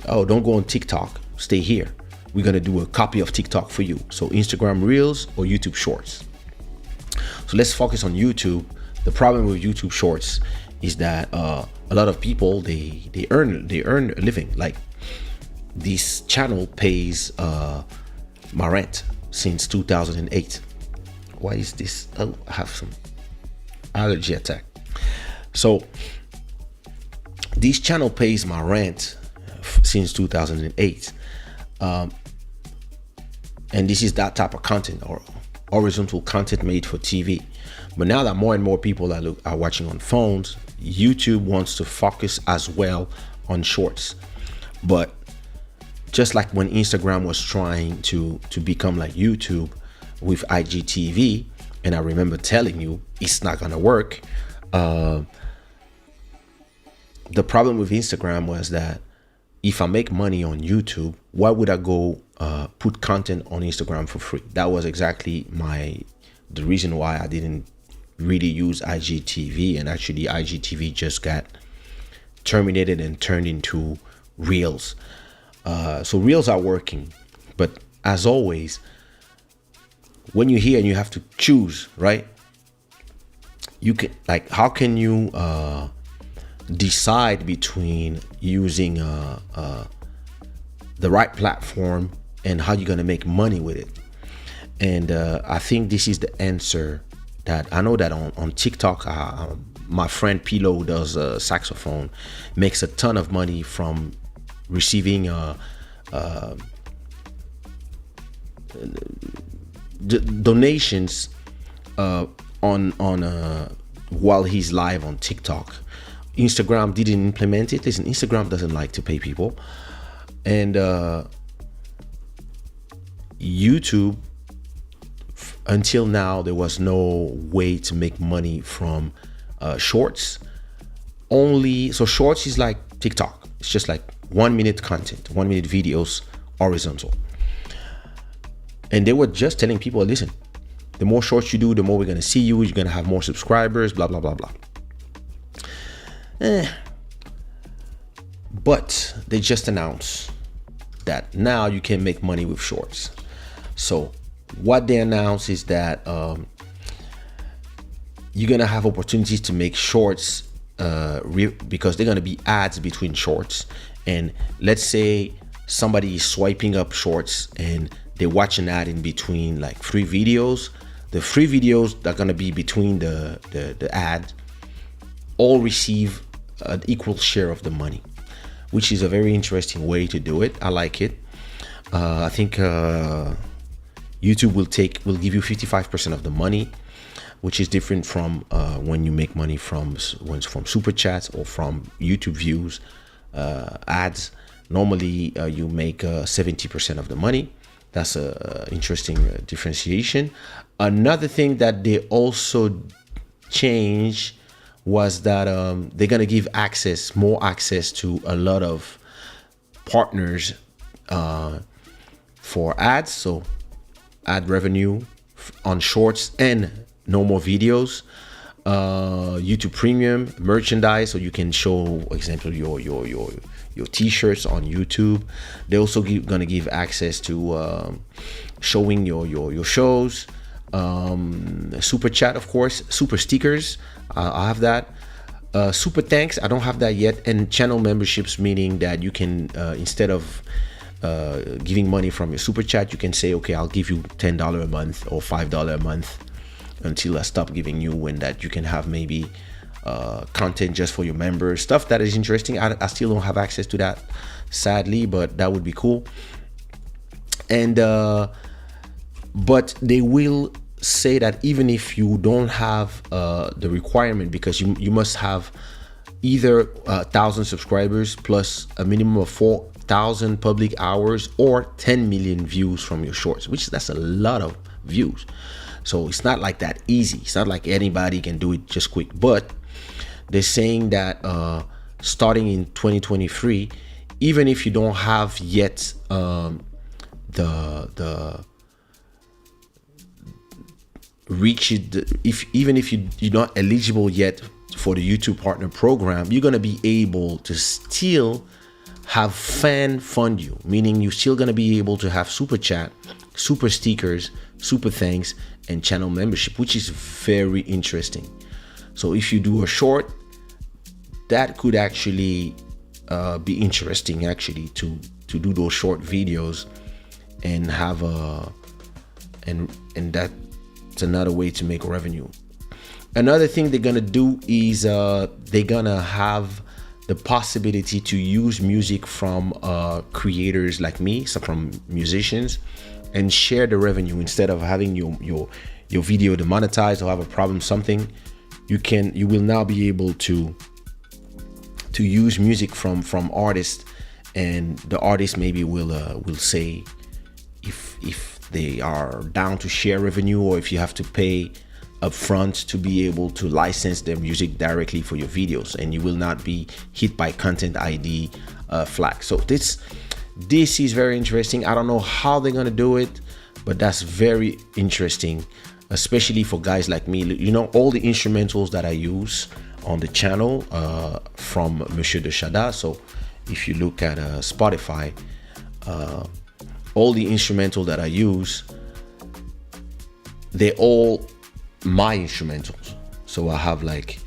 oh, don't go on TikTok, stay here. We're gonna do a copy of TikTok for you. So Instagram Reels or YouTube Shorts. So let's focus on YouTube. The problem with YouTube Shorts is that a lot of people, they earn a living. Like, this channel pays my rent since 2008. Why is this? Oh, I have some allergy attack. So this channel pays my rent since 2008. And this is that type of content, or horizontal content made for TV. But now that more and more people are watching on phones, YouTube wants to focus as well on shorts. But just like when Instagram was trying to become like YouTube with IGTV, and I remember telling you it's not gonna work. The problem with Instagram was that if I make money on YouTube, why would I go put content on Instagram for free? That was exactly the reason why I didn't really use IGTV, and actually IGTV just got terminated and turned into Reels. So Reels are working, but as always, when you're here and you have to choose, right? You can, like, how can you decide between using the right platform and how you're gonna make money with it? And I think this is the answer. That I know that on TikTok, my friend Pilo does saxophone, makes a ton of money from receiving donations on while he's live on TikTok. Instagram didn't implement it. Listen, Instagram doesn't like to pay people, and YouTube, until now, there was no way to make money from shorts. So shorts is like TikTok. It's just like 1 minute content, 1 minute videos, horizontal. And they were just telling people, listen, the more shorts you do, the more we're gonna see you. You're gonna have more subscribers, blah, blah, blah, blah. But they just announced that now you can make money with shorts. So what they announced is that you're gonna have opportunities to make shorts because they're gonna be ads between shorts. And let's say somebody is swiping up shorts and they watch an ad in between like 3 videos. The 3 videos that are gonna be between the ad all receive an equal share of the money, which is a very interesting way to do it. I like it. I think YouTube will give you 55% of the money, which is different from when you make money from super chats or from YouTube views, ads. Normally you make 70% of the money. That's a interesting differentiation. Another thing that they also changed was that they're gonna give more access to a lot of partners for ads. So ad revenue on shorts and no more videos. YouTube Premium, merchandise, so you can show, for example, your your t-shirts on YouTube. They also gonna give access to showing your shows, super chat, of course, super stickers. I have that. Super thanks, I don't have that yet. And channel memberships, meaning that you can instead of giving money from your super chat, you can say, okay, I'll give you $10 a month or $5 a month until I stop giving you, and that you can have maybe content just for your members, stuff that is interesting. I still don't have access to that, sadly, but that would be cool. And but they will say that even if you don't have the requirement, because you must have either 1,000 subscribers plus a minimum of 4,000 public hours or 10 million views from your shorts, which that's a lot of views. So it's not like that easy. It's not like anybody can do it just quick. But they're saying that starting in 2023, even if you don't have yet the reach it, even if you're not eligible yet for the YouTube Partner Program, you're gonna be able to still have fan fund you, meaning you're still gonna be able to have super chat, super stickers, super thanks, and channel membership, which is very interesting. So if you do a short, that could actually be interesting, actually, to do those short videos and have and that's another way to make revenue. Another thing they're gonna do is they're gonna have the possibility to use music from creators like me, so from musicians, and share the revenue. Instead of having your video demonetized or have a problem something, you will now be able to use music from artists, and the artist maybe will say if they are down to share revenue, or if you have to pay upfront to be able to license their music directly for your videos, and you will not be hit by content ID flag. So this is very interesting. I don't know how they're gonna do it, but that's very interesting, especially for guys like me. You know, all the instrumentals that I use on the channel from Monsieur de Shada. So if you look at Spotify, all the instrumental that I use, they're all my instrumentals. So I have like,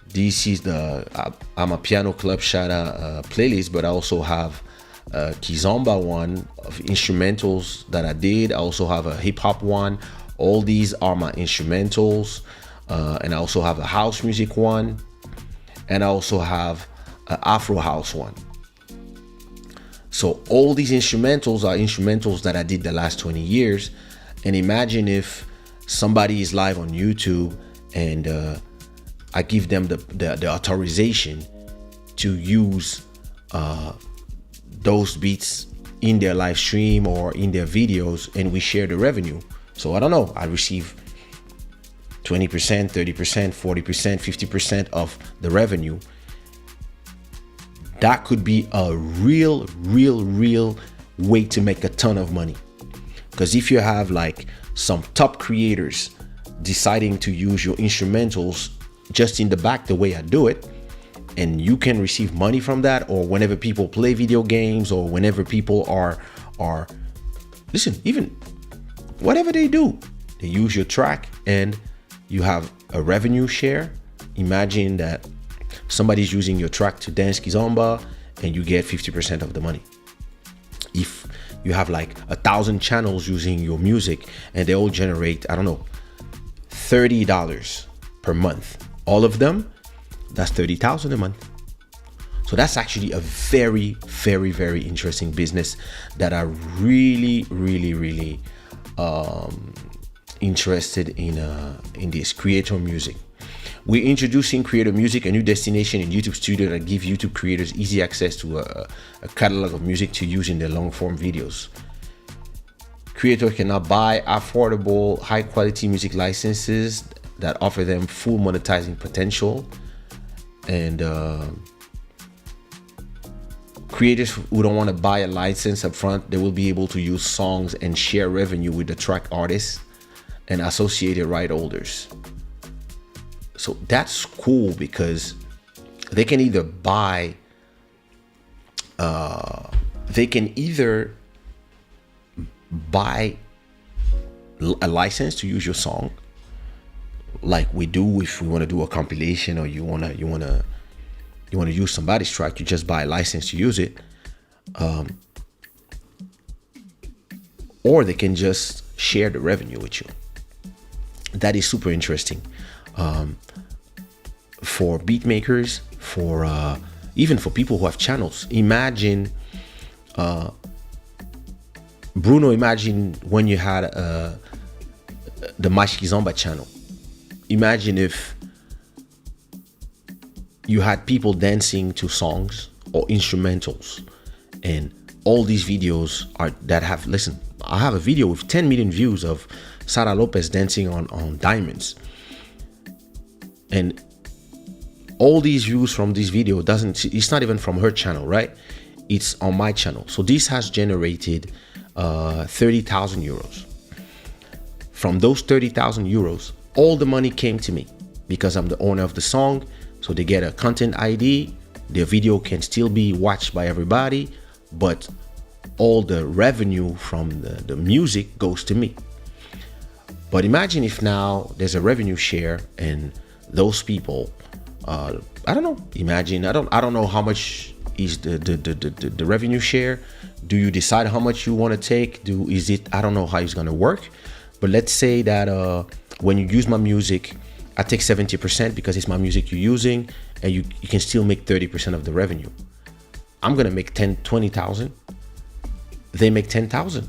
this is I'm a Piano Club Shada playlist, but I also have Kizomba one of instrumentals that I did. I also have a hip hop one. All these are my instrumentals, and I also have a house music one, and I also have an Afro house one. So all these instrumentals are instrumentals that I did the last 20 years. And imagine if somebody is live on YouTube and I give them the authorization to use those beats in their live stream or in their videos, and we share the revenue. So I don't know, I receive 20%, 30%, 40%, 50% of the revenue. That could be a real way to make a ton of money. Because if you have like some top creators deciding to use your instrumentals just in the back the way I do it, and you can receive money from that, or whenever people play video games, or whenever people are listen, even whatever they do, they use your track and you have a revenue share. Imagine that somebody's using your track to dance kizomba and you get 50% of the money. If you have like 1,000 channels using your music and they all generate, I don't know, $30 per month, all of them, that's $30,000 a month. So that's actually a very interesting business that I really interested in this creator music. We're introducing Creator Music, a new destination in YouTube Studio that gives YouTube creators easy access to a catalog of music to use in their long-form videos. Creators can now buy affordable, high-quality music licenses that offer them full monetizing potential. And creators who don't want to buy a license up front, they will be able to use songs and share revenue with the track artists and associated right holders. So that's cool because they can either buy they can either buy a license to use your song, like we do if we want to do a compilation, or you want to use somebody's track, you just buy a license to use it, or they can just share the revenue with you. That is super interesting for beat makers, for even for people who have channels. Imagine Bruno, imagine when you had the Mashkizomba channel. Imagine if you had people dancing to songs or instrumentals, and all these videos I have a video with 10 million views of Sara Lopez dancing on diamonds, and all these views from this video it's not even from her channel, right? It's on my channel. So this has generated 30,000 euros. From those 30,000 euros, all the money came to me because I'm the owner of the song. So they get a content ID. Their video can still be watched by everybody, but all the revenue from the music goes to me. But imagine if now there's a revenue share, and those people, I don't know. Imagine I don't know how much is the revenue share. Do you decide how much you want to take? I don't know how it's gonna work. But let's say that when you use my music, I take 70% because it's my music you're using, and you can still make 30% of the revenue. I'm gonna make 20,000. They make 10,000.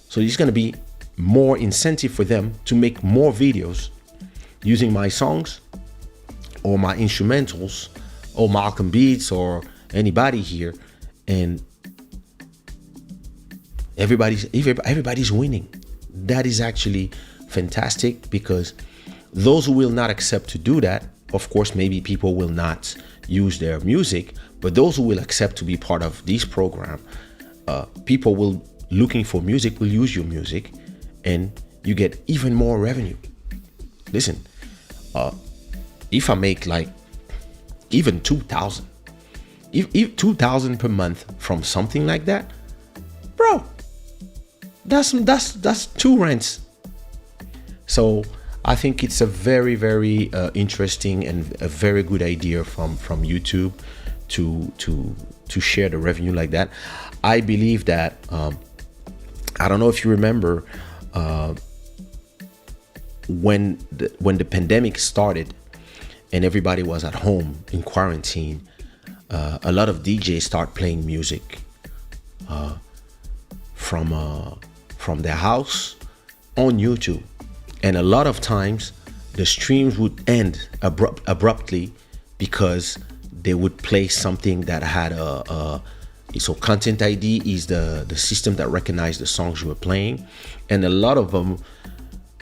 So it's gonna be more incentive for them to make more videos using my songs or my instrumentals or Malcolm Beats or anybody here, and everybody's winning. That is actually fantastic, because those who will not accept to do that, of course, maybe people will not use their music, but those who will accept to be part of this program, people will looking for music will use your music, and you get even more revenue. Listen, if I make like even 2,000, if 2,000 per month from something like that, bro, that's 2 rents. So I think it's a very, very interesting and a very good idea from YouTube to share the revenue like that. I believe that I don't know if you remember when the pandemic started and everybody was at home in quarantine, a lot of DJs start playing music from their house on YouTube, and a lot of times the streams would end abruptly because they would play something that had so content ID is the system that recognizes the songs you were playing, and a lot of them.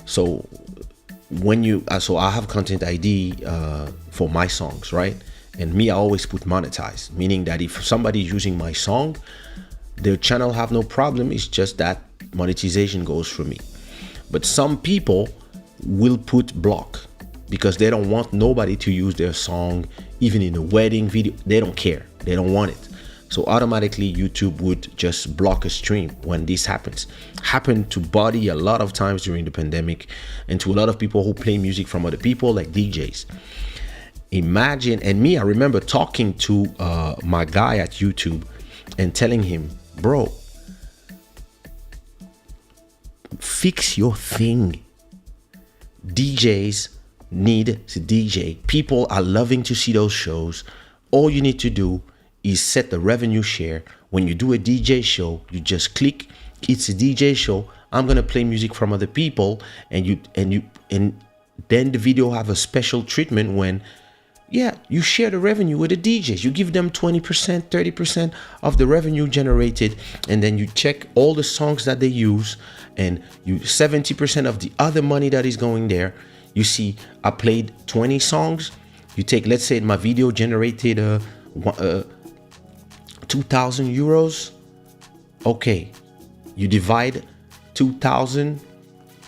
So when you so I have content ID for my songs, right? And me, I always put monetize, meaning that if somebody is using my song, their channel have no problem. It's just that monetization goes for me. But some people will put block because they don't want nobody to use their song, even in a wedding video. They don't care. They don't want it. So automatically YouTube would just block a stream when this happens. Happened to Body a lot of times during the pandemic, and to a lot of people who play music from other people, like DJs. Imagine, and me, I remember talking to my guy at YouTube and telling him, bro, fix your thing. DJs need to DJ. People are loving to see those shows. All you need to do is set the revenue share. When you do a DJ show, you just click, it's a DJ show. I'm gonna play music from other people, and then the video have a special treatment when, yeah, you share the revenue with the DJs. You give them 20%, 30% of the revenue generated, and then you check all the songs that they use, and you 70% of the other money that is going there. You see, I played 20 songs. You take, let's say my video generated 2,000 euros. Okay, you divide 2,000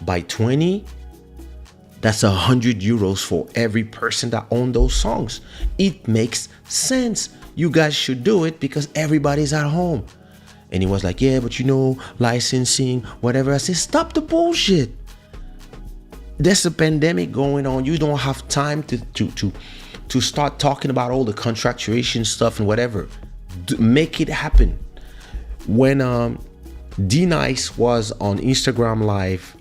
by 20. That's 100 euros for every person that owns those songs. It makes sense. you guys should do it because everybody's at home. And he was like, yeah, but licensing, whatever. I said, stop the bullshit. There's a pandemic going on. You don't have time to start talking about all the contractuation stuff and whatever. Make it happen. When D-Nice was on Instagram Live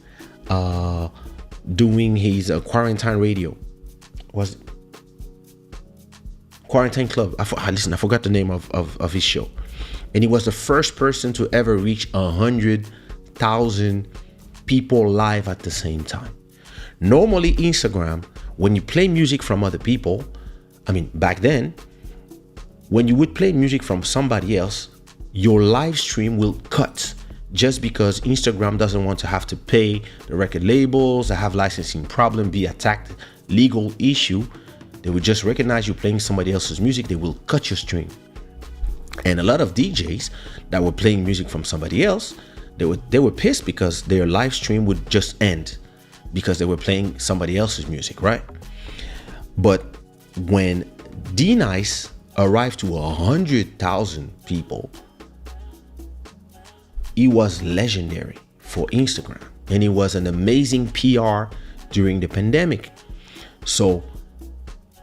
doing his quarantine radio, was Quarantine Club. I forgot the name of his show. And he was the first person to ever reach 100,000 people live at the same time. Normally, Instagram, when you play music from other people, back then, when you would play music from somebody else, your live stream will cut just because Instagram doesn't want to have to pay the record labels that have licensing problem, be attacked, legal issue. They would just recognize you playing somebody else's music. They will cut your stream. And a lot of DJs that were playing music from somebody else, they were pissed because their live stream would just end because they were playing somebody else's music, right? But when D-Nice arrived to 100,000 people, he was legendary for Instagram, and he was an amazing PR during the pandemic. So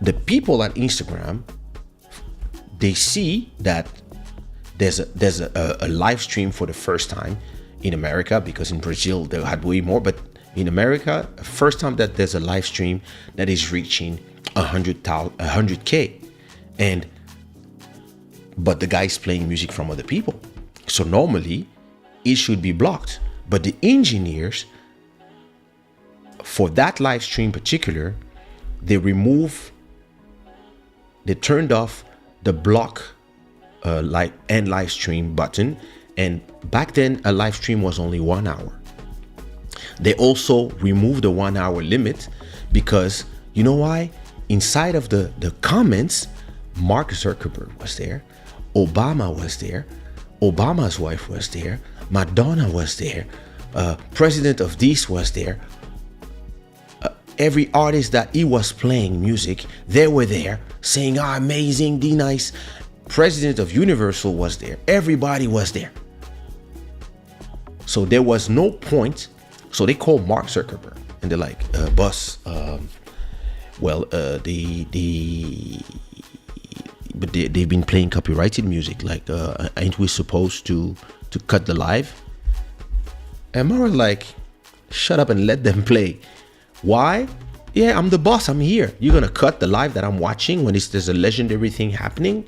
the people at Instagram, they see that there's a live stream for the first time in America, because in Brazil they had way more, but in America, first time that there's a live stream that is reaching 100K, but the guy's playing music from other people. So normally it should be blocked, but the engineers for that live stream particular, they turned off the block end live stream button. And back then a live stream was only 1 hour. They also removed the 1 hour limit because you know why? Inside of the comments, Mark Zuckerberg was there, Obama was there, Obama's wife was there, Madonna was there, president of this was there, every artist that he was playing music, they were there saying, amazing, D-Nice. President of Universal was there. Everybody was there. So there was no point. So they called Mark Zuckerberg and they're like, boss, but they've been playing copyrighted music. Like, ain't we supposed to cut the live? And Mark was like, shut up and let them play. Why? Yeah, I'm the boss. I'm here. You're gonna cut the live that I'm watching when there's a legendary thing happening?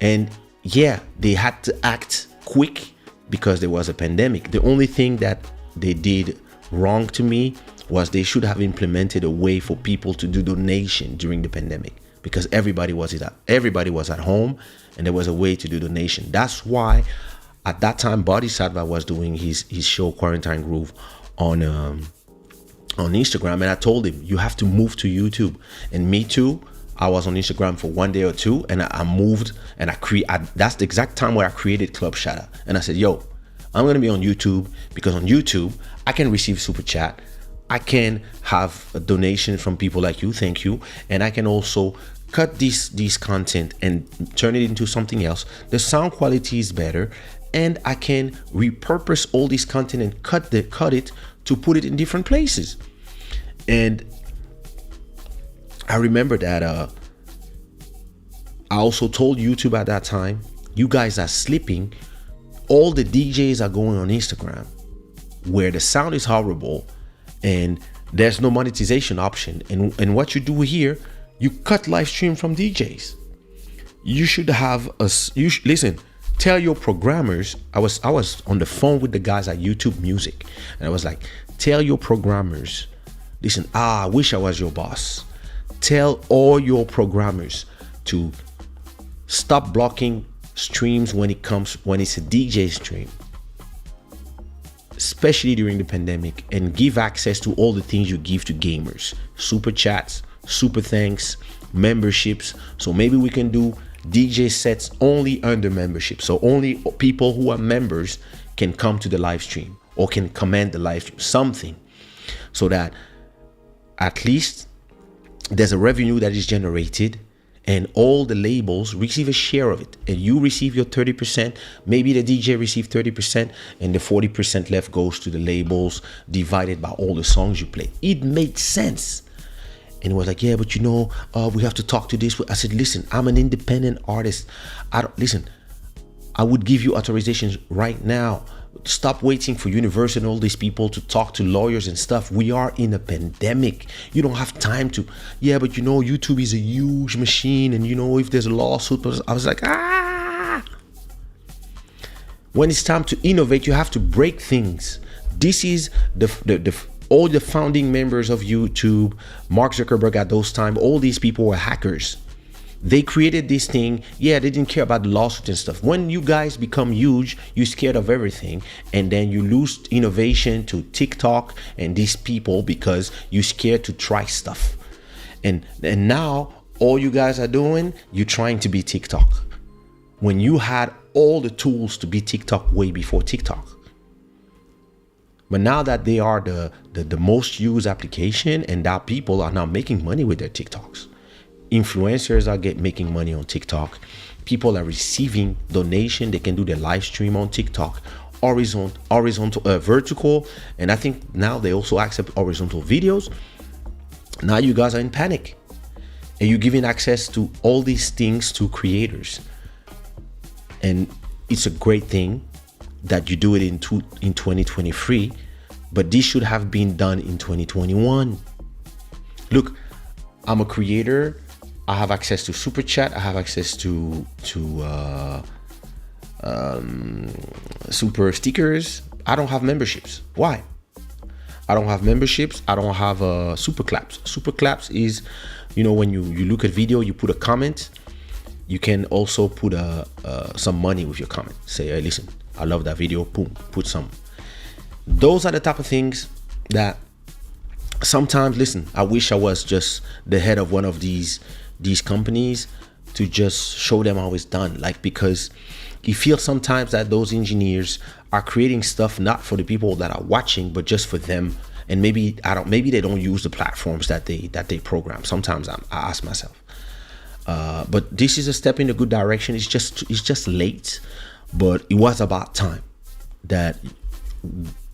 And yeah, they had to act quick because there was a pandemic. The only thing that they did wrong to me was they should have implemented a way for people to do donation during the pandemic, because everybody was at home and there was a way to do donation. That's why at that time Bodhisattva was doing his show Quarantine Groove on Instagram, and I told him, you have to move to YouTube. And me too, I was on Instagram for 1 day or two, and I moved, and that's the exact time where I created Club Shada. And I said, yo, I'm gonna be on YouTube, because on YouTube I can receive super chat, I can have a donation from people like you, thank you, and I can also cut this content and turn it into something else. The sound quality is better, and I can repurpose all this content and cut it to put it in different places. And I remember that I also told YouTube at that time, you guys are sleeping. All the DJs are going on Instagram where the sound is horrible and there's no monetization option. And what you do here, you cut live stream from DJs. You should have listen, tell your programmers. I was on the phone with the guys at YouTube Music, and I was like, tell your programmers, listen, I wish I was your boss. Tell all your programmers to stop blocking streams when it's a DJ stream, especially during the pandemic, and give access to all the things you give to gamers: super chats, super thanks, memberships. So maybe we can do DJ sets only under membership, so only people who are members can come to the live stream or can command the live stream, something, so that at least there's a revenue that is generated and all the labels receive a share of it, and you receive your 30%. Maybe the DJ receive 30%, and the 40% left goes to the labels, divided by all the songs you play. It made sense. And it was like, yeah, but we have to talk to this. I said, listen, I'm an independent artist. I would give you authorizations right now. Stop waiting for Universal and all these people to talk to lawyers and stuff. We are in a pandemic. You don't have time to, yeah, but YouTube is a huge machine, and if there's a lawsuit, I was like, when it's time to innovate, you have to break things. This is all the founding members of YouTube, Mark Zuckerberg at those time, all these people were hackers. They created this thing. Yeah, they didn't care about the lawsuit and stuff. When you guys become huge, you're scared of everything. And then you lose innovation to TikTok and these people because you're scared to try stuff. And now all you guys are doing, you're trying to be TikTok. When you had all the tools to be TikTok way before TikTok. But now that they are the most used application, and that people are now making money with their TikToks. Influencers are making money on TikTok. People are receiving donation. They can do their live stream on TikTok, horizontal, vertical, and I think now they also accept horizontal videos. Now you guys are in panic, and you're giving access to all these things to creators, and it's a great thing that you do it in 2023, but this should have been done in 2021. Look, I'm a creator. I have access to Super Chat. I have access to super stickers. I don't have memberships. Why? I don't have memberships. I don't have super claps. Super claps is, when you look at video, you put a comment. You can also put some money with your comment. Say, hey, listen, I love that video. Boom, put some. Those are the type of things that sometimes, listen, I wish I was just the head of one of these companies to just show them how it's done. Because you feel sometimes that those engineers are creating stuff not for the people that are watching, but just for them. And maybe they don't use the platforms that they program. Sometimes I ask myself. But this is a step in a good direction. It's just late, but it was about time that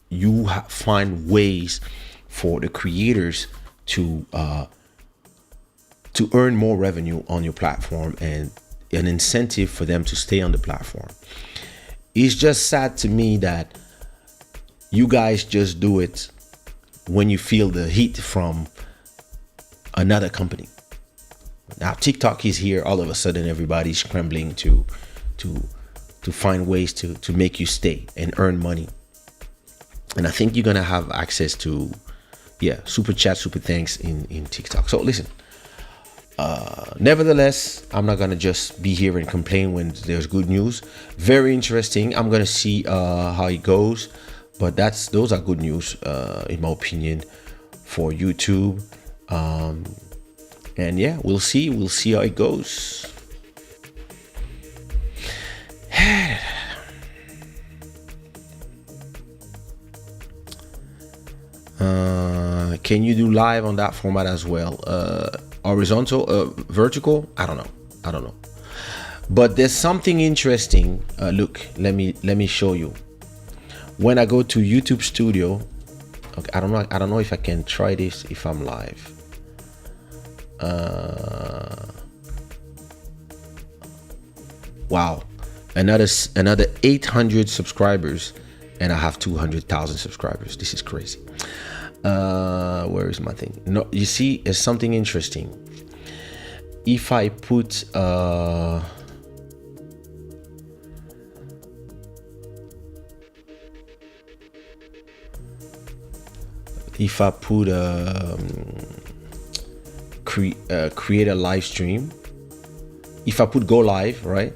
you find ways for the creators to earn more revenue on your platform and an incentive for them to stay on the platform. It's just sad to me that you guys just do it when you feel the heat from another company. Now TikTok is here. All of a sudden, everybody's scrambling to find ways to make you stay and earn money. And I think you're gonna have access to, super chat, super thanks in TikTok. So listen, nevertheless, I'm not gonna just be here and complain when there's good news. Very interesting. I'm gonna see how it goes, but those are good news in my opinion for YouTube. And we'll see how it goes. Can you do live on that format as well? Horizontal, vertical? I don't know. But there's something interesting. Look, let me show you. When I go to YouTube Studio, okay, I don't know if I can try this if I'm live. Wow, another 800 subscribers, and I have 200,000 subscribers. This is crazy. Where is my thing? No, you see, there's something interesting. If I put create a live stream, if I put go live, right?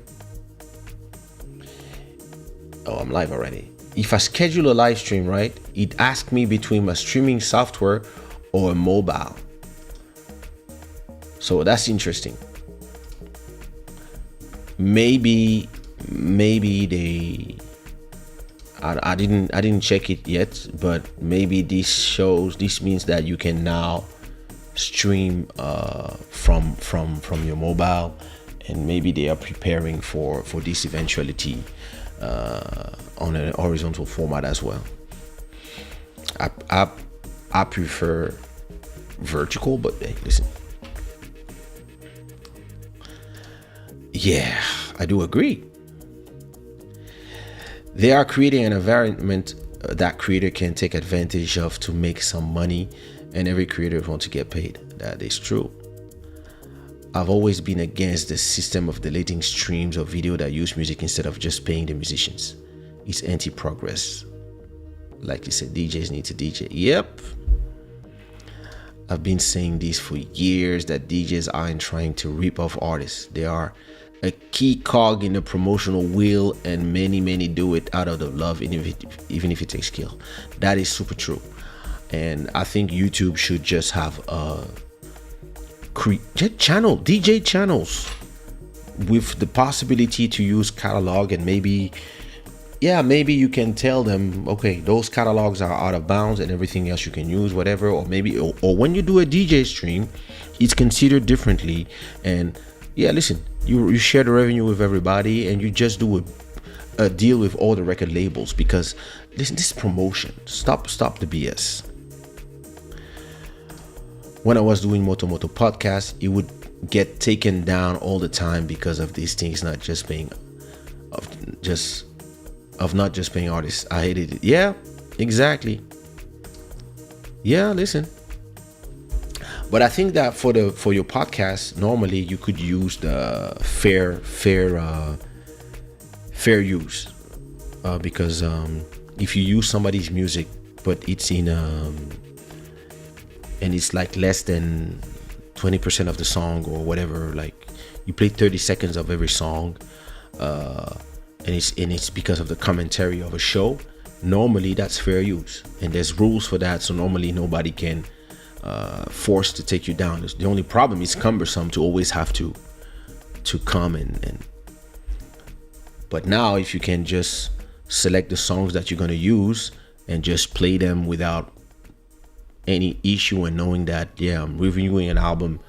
Oh, I'm live already. If I schedule a live stream, right, it asks me between a streaming software or a mobile. So that's interesting. Maybe they, I didn't check it yet, but maybe this means that you can now stream from your mobile, and maybe they are preparing for this eventuality on a horizontal format as well. I prefer vertical, but hey, listen. Yeah, I do agree. They are creating an environment that creator can take advantage of to make some money, and every creator wants to get paid. That is true. I've always been against the system of deleting streams of video that use music instead of just paying the musicians. It's anti-progress. Like you said, DJs need to DJ. Yep. I've been saying this for years, that DJs aren't trying to rip off artists. They are a key cog in the promotional wheel, and many do it out of the love, even if it takes skill. That is super true. And I think YouTube should just have DJ channels with the possibility to use catalog, and maybe you can tell them, okay, those catalogs are out of bounds and everything else you can use, whatever. Or maybe or when you do a DJ stream, it's considered differently. And yeah, listen, you share the revenue with everybody, and you just do a deal with all the record labels, because listen, this is promotion. Stop the BS. When I was doing Moto podcast, it would get taken down all the time because of these things not just paying artists. I hated it. Yeah, exactly. Yeah, listen. But I think that for your podcast, normally you could use the fair use, because if you use somebody's music but it's in and it's like less than 20% of the song or whatever, like you play 30 seconds of every song, and it's because of the commentary of a show, normally that's fair use, and there's rules for that. So normally nobody can force to take you down. The only problem is cumbersome to always have to come and but now if you can just select the songs that you're going to use and just play them without any issue, and knowing that, yeah, I'm reviewing an album,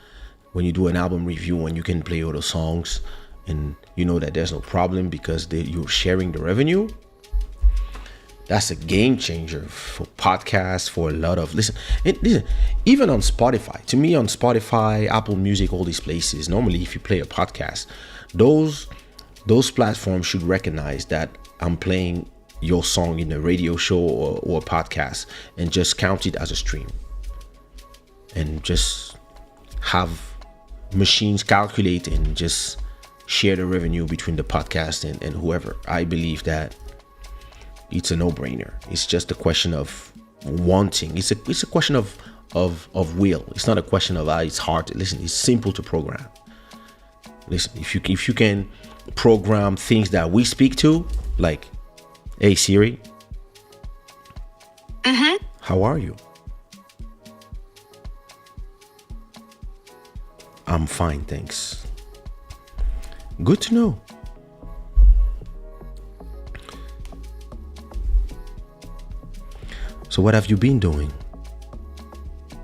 when you do an album review and you can play all the songs, and you know that there's no problem because you're sharing the revenue, that's a game changer for podcasts, for a lot of listen, even on Spotify. To me, on Spotify, Apple Music, all these places, normally if you play a podcast, those platforms should recognize that I'm playing your song in a radio show or a podcast, and just count it as a stream, and just have machines calculate and just share the revenue between the podcast and whoever. I believe that it's a no-brainer. It's just a question of wanting. It's a question of will. It's not a question of it's hard to listen. It's simple to program. Listen, if you can program things that we speak to, like, hey Siri, how are you? I'm fine, thanks. Good to know. So what have you been doing?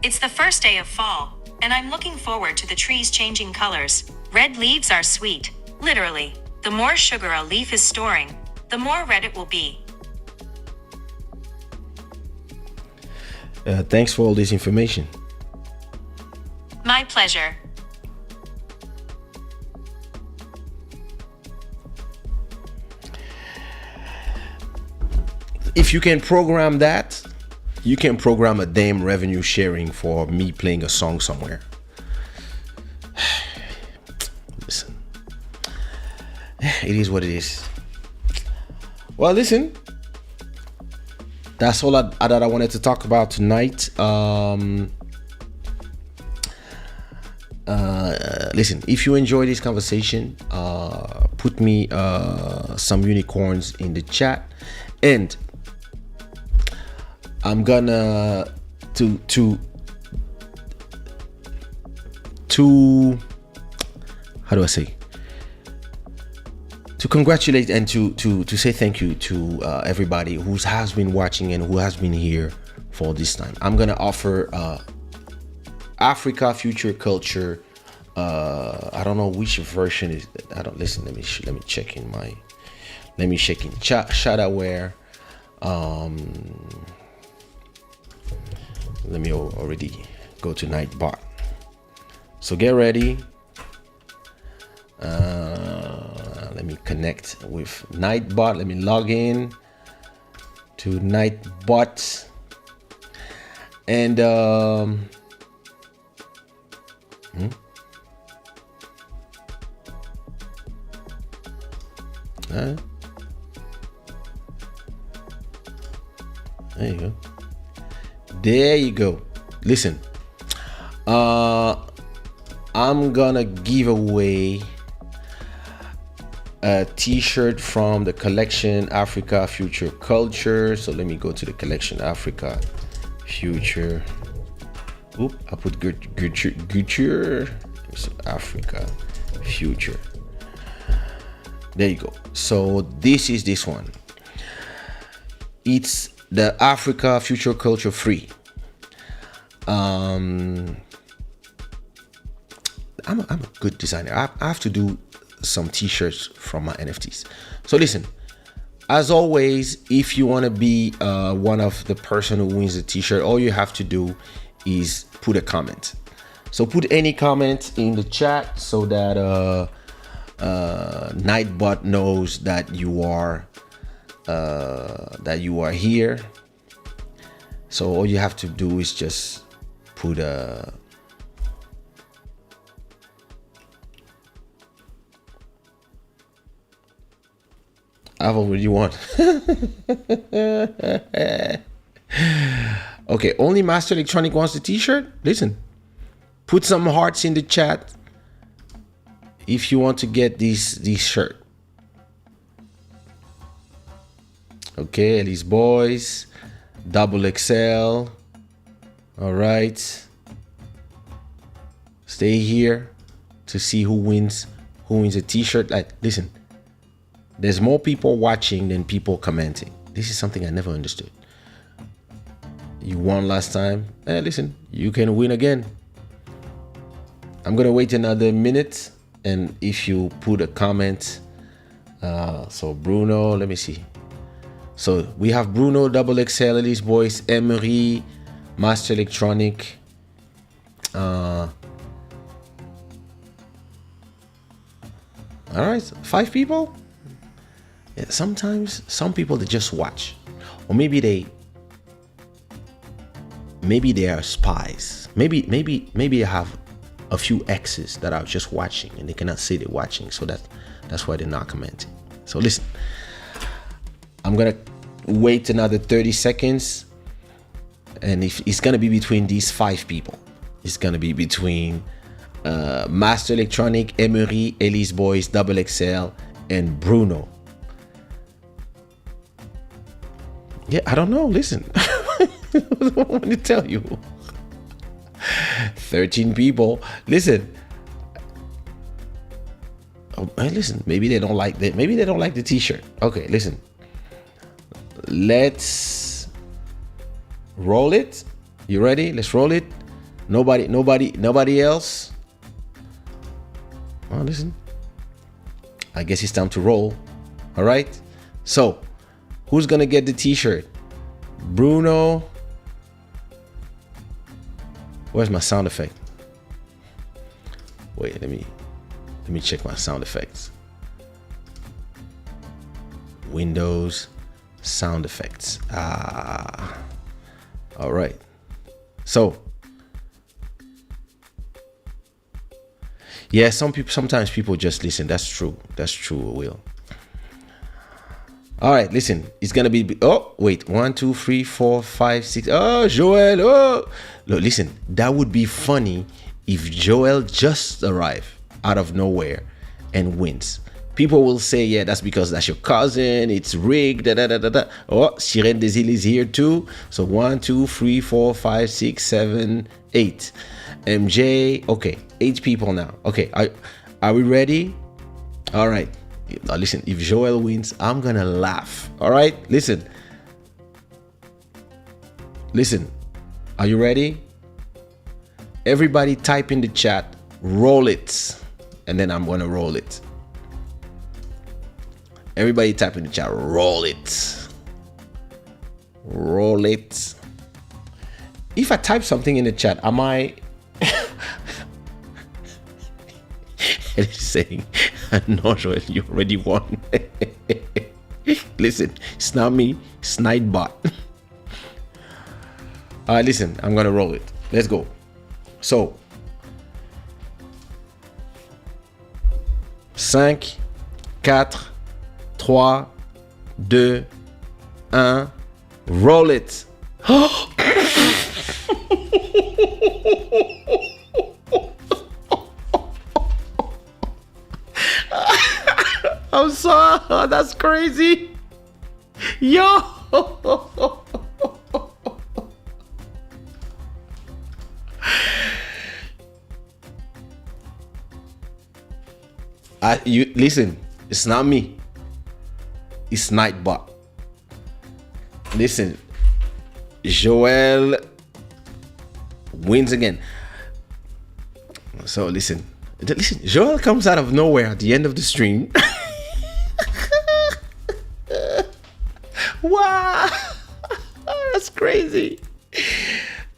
It's the first day of fall, and I'm looking forward to the trees changing colors. Red leaves are sweet. Literally, the more sugar a leaf is storing, the more red it will be. Thanks for all this information. My pleasure. If you can program that, you can program a damn revenue sharing for me playing a song somewhere. Listen, it is what it is. Well, listen, that's all that I wanted to talk about tonight. Listen, if you enjoy this conversation, put me some unicorns in the chat, and I'm gonna to how do I say, to congratulate and to say thank you to everybody who has been watching and who has been here for this time. I'm gonna offer Africa Future Culture. I don't know which version is. I don't listen. Let me check in my. Let me check in Shada where. Let me already go to Nightbot. So get ready. Let me connect with Nightbot. Let me log in to Nightbot. And there you go. There you go. Listen, I'm gonna give away a t-shirt from the collection Africa Future Culture. So let me go to the collection Africa Future. Oop, I put Gucci. So Africa Future. There you go. So this is this one. It's the Africa Future Culture free. I'm a good designer. I have to do some t-shirts from my NFTs. So listen, as always, if you want to be one of the person who wins the t-shirt, all you have to do is put a comment. So put any comment in the chat so that Nightbot knows that you are here. So all you have to do is just put a I've already won. Okay, only Master Electronic wants the t-shirt. Listen, put some hearts in the chat if you want to get this shirt. Okay, Elise Boys, Double XL. All right. Stay here to see who wins a t-shirt. Like, listen, there's more people watching than people commenting. This is something I never understood. You won last time. Listen, you can win again. I'm gonna wait another minute, and if you put a comment, so Bruno, let me see. So we have Bruno, Double XL, Elise Boys, Emery, Master Electronic. All right, 5 people. Yeah, sometimes some people, they just watch, or maybe they are spies. Maybe I have a few exes that are just watching and they cannot say they're watching, so that's why they're not commenting. So listen, I'm gonna wait another 30 seconds, and if it's gonna be between these 5 people, it's gonna be between Master Electronic, Emery, Elise Boys, Double XL, and Bruno. Yeah, I don't know. Listen, I want to tell you. 13 people. Listen. Oh, listen. Maybe they don't like that. Maybe they don't like the t-shirt. Okay, listen. Let's roll it. You ready? Let's roll it. Nobody else. Oh, listen. I guess it's time to roll. All right. So, who's gonna get the t-shirt? Bruno. Where's my sound effect? Wait, let me check my sound effects. Windows, sound effects. All right. So, yeah, sometimes people just listen. That's true, Will. All right, listen, it's gonna be, oh, wait, 1, 2, 3, 4, 5, 6. Oh, Joel, oh. Look, listen, that would be funny if Joel just arrived out of nowhere and wins. People will say, yeah, that's because that's your cousin, it's rigged, da da da da da. Oh, Sirène des Îles is here too. So 1, 2, 3, 4, 5, 6, 7, 8. MJ, okay, 8 people now. Okay, are we ready? All right. Now listen, if Joel wins, I'm gonna laugh. All right, listen. Are you ready? Everybody type in the chat, roll it, and then I'm gonna roll it. Everybody type in the chat, roll it. Roll it. If I type something in the chat, am I it's saying, no, Joel, you already won. Listen, it's not me, it's Nightbot. Alright, listen, I'm gonna roll it. Let's go. So 5, 4, 3, 2, 1, roll it. I'm sorry, that's crazy. Yo. You listen, it's not me. It's Nightbot. Listen, Joel wins again. So listen, Joel comes out of nowhere at the end of the stream. Wow, that's crazy.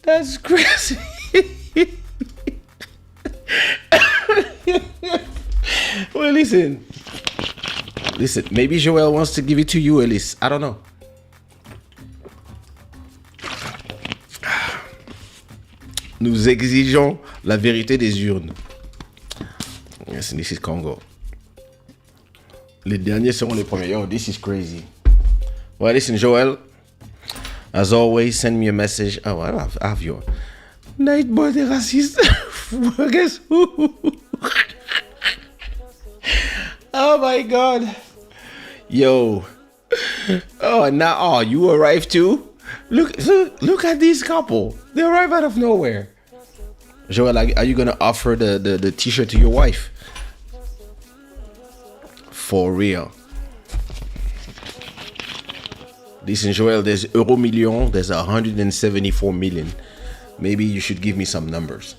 That's crazy. Well, listen. Maybe Joel wants to give it to you, Ellis. I don't know. Nous exigeons la vérité des urnes. Yes, this is Congo. Les derniers seront les premiers. Yo, this is crazy. Well, listen, Joel. As always, send me a message. Oh, I have your Nightbot est raciste. Guess who? Oh my God. Yo. Oh, now, oh, you arrived too? Look at this couple. They arrive out of nowhere. Joel, are you gonna offer the t-shirt to your wife? For real. Listen, Joel, there's euro million, there's 174 million. Maybe you should give me some numbers.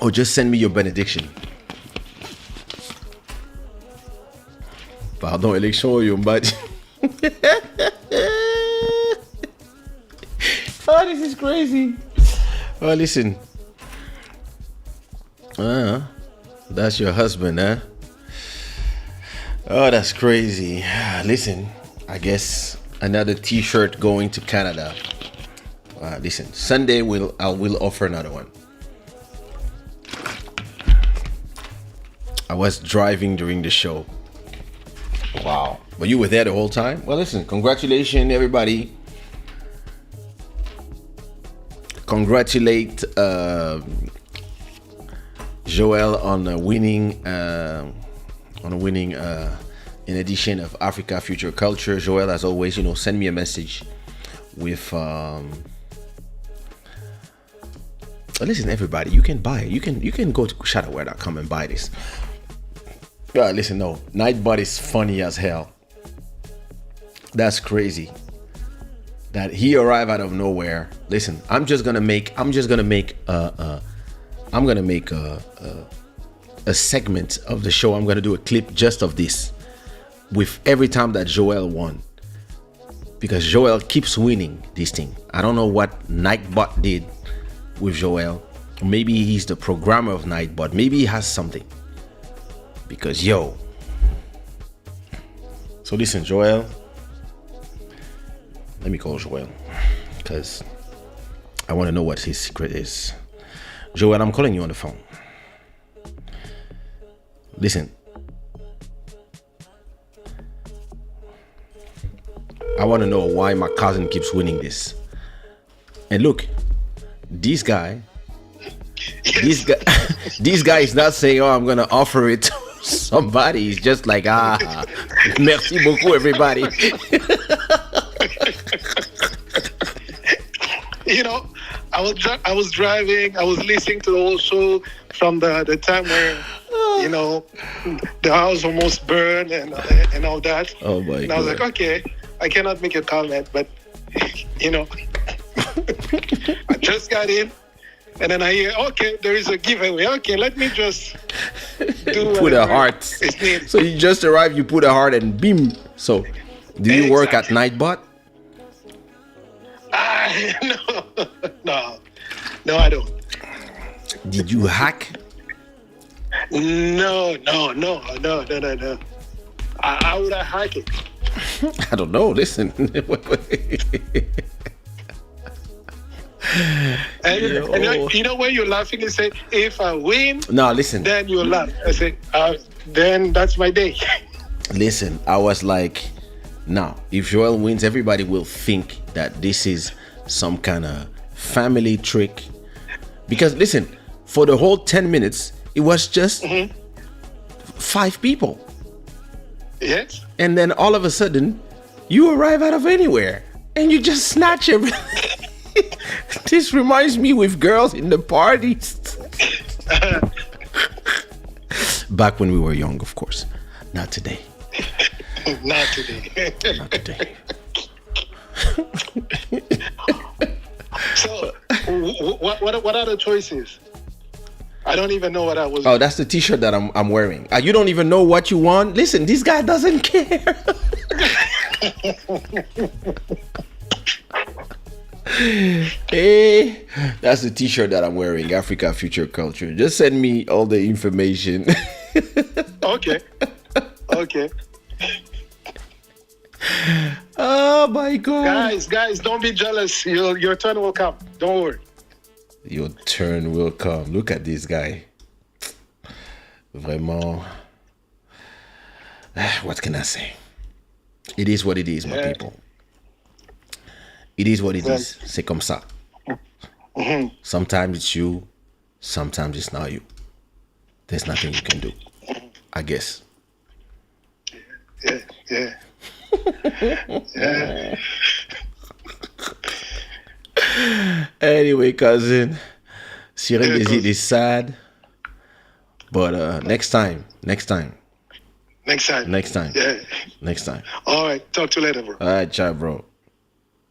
Or just send me your benediction. Pardon, élection, Yombadi. Oh, this is crazy. Oh, listen. That's your husband, huh? Oh, that's crazy. Listen, I guess another t-shirt going to Canada. Listen, Sunday I will offer another one. I was driving during the show. Wow. But you were there the whole time? Well, listen, congratulations, everybody. Congratulate Joel on winning an edition of Africa Future Culture. Joel, as always, send me a message with listen, everybody, you can buy it. You can go to shadaware.com and buy this. Listen, no, Nightbot is funny as hell. That's crazy that he arrived out of nowhere. Listen, I'm gonna make a segment of the show. I'm gonna do a clip just of this with every time that Joel won, because Joel keeps winning this thing. I don't know what Nightbot did with Joel. Maybe he's the programmer of Nightbot. Maybe he has something. Because yo. So listen, Joel. Let me call Joel, because I want to know what his secret is. Joel, I'm calling you on the phone. Listen. I want to know why my cousin keeps winning this. And look, this guy is not saying, oh, I'm going to offer it to somebody. He's just like, merci beaucoup, everybody. I was driving, I was listening to the whole show from the time where, the house almost burned and all that. Oh my God. And I was like, okay, I cannot make a comment, but, I just got in, and then I hear, okay, there is a giveaway. Okay, let me just do Put a whatever heart. is needed. So you just arrived, you put a heart, and beam. So, do you work at Exactly. Nightbot? No, I don't. Did you hack? No. I would have hacked it. I don't know. Listen. And you know when you're laughing, you say, if I win, No, listen. then you laugh. I say, then that's my day. Listen, I was like, now, if Joel wins, everybody will think that this is some kind of family trick. Because listen, for the whole 10 minutes, it was just 5 people. Yes. And then all of a sudden, you arrive out of anywhere and you just snatch everything. This reminds me with girls in the parties. Back when we were young, of course. Not today. Not today. Not today. So, what are the choices? I don't even know what I was. Oh, that's the t-shirt that I'm wearing. You don't even know what you want? Listen, this guy doesn't care. Hey, that's the t-shirt that I'm wearing. Africa Future Culture. Just send me all the information. Okay. Oh my God. Guys, don't be jealous. Your turn will come. Don't worry. Your turn will come. Look at this guy. Vraiment. What can I say? It is what it is, my people. It is what it is. C'est comme ça. Sometimes it's you. Sometimes it's not you. There's nothing you can do. I guess. Yeah. Anyway, cousin, Cyril Desir is sad, but next time. Next time. Yeah. Next time. All right. Talk to you later, bro. All right, ciao, bro.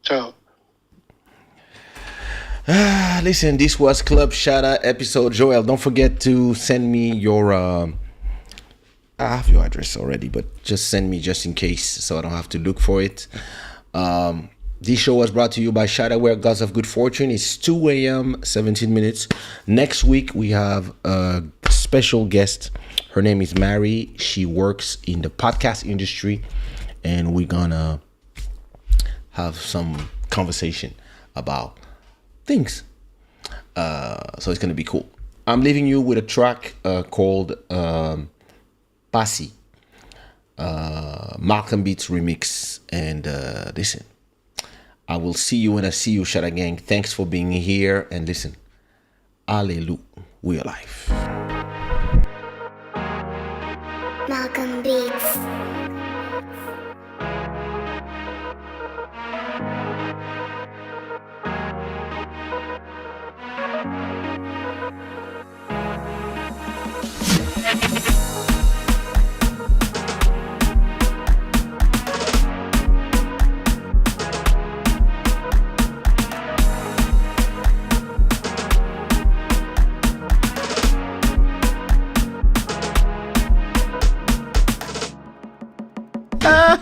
Ciao. Listen, this was Club Shada episode. Joel, don't forget to send me your. I have your address already, but just send me just in case, so I don't have to look for it. This show was brought to you by Shada, where Gods of Good Fortune. It's 2 a.m., 17 minutes. Next week, we have a special guest. Her name is Mary. She works in the podcast industry, and we're gonna have some conversation about things. So it's gonna be cool. I'm leaving you with a track called Passy. Malcolm Beats remix. And listen, I will see you when I see you, Shada Gang. Thanks for being here. And listen, Allelu, we are live. Malcolm Beats. Ah!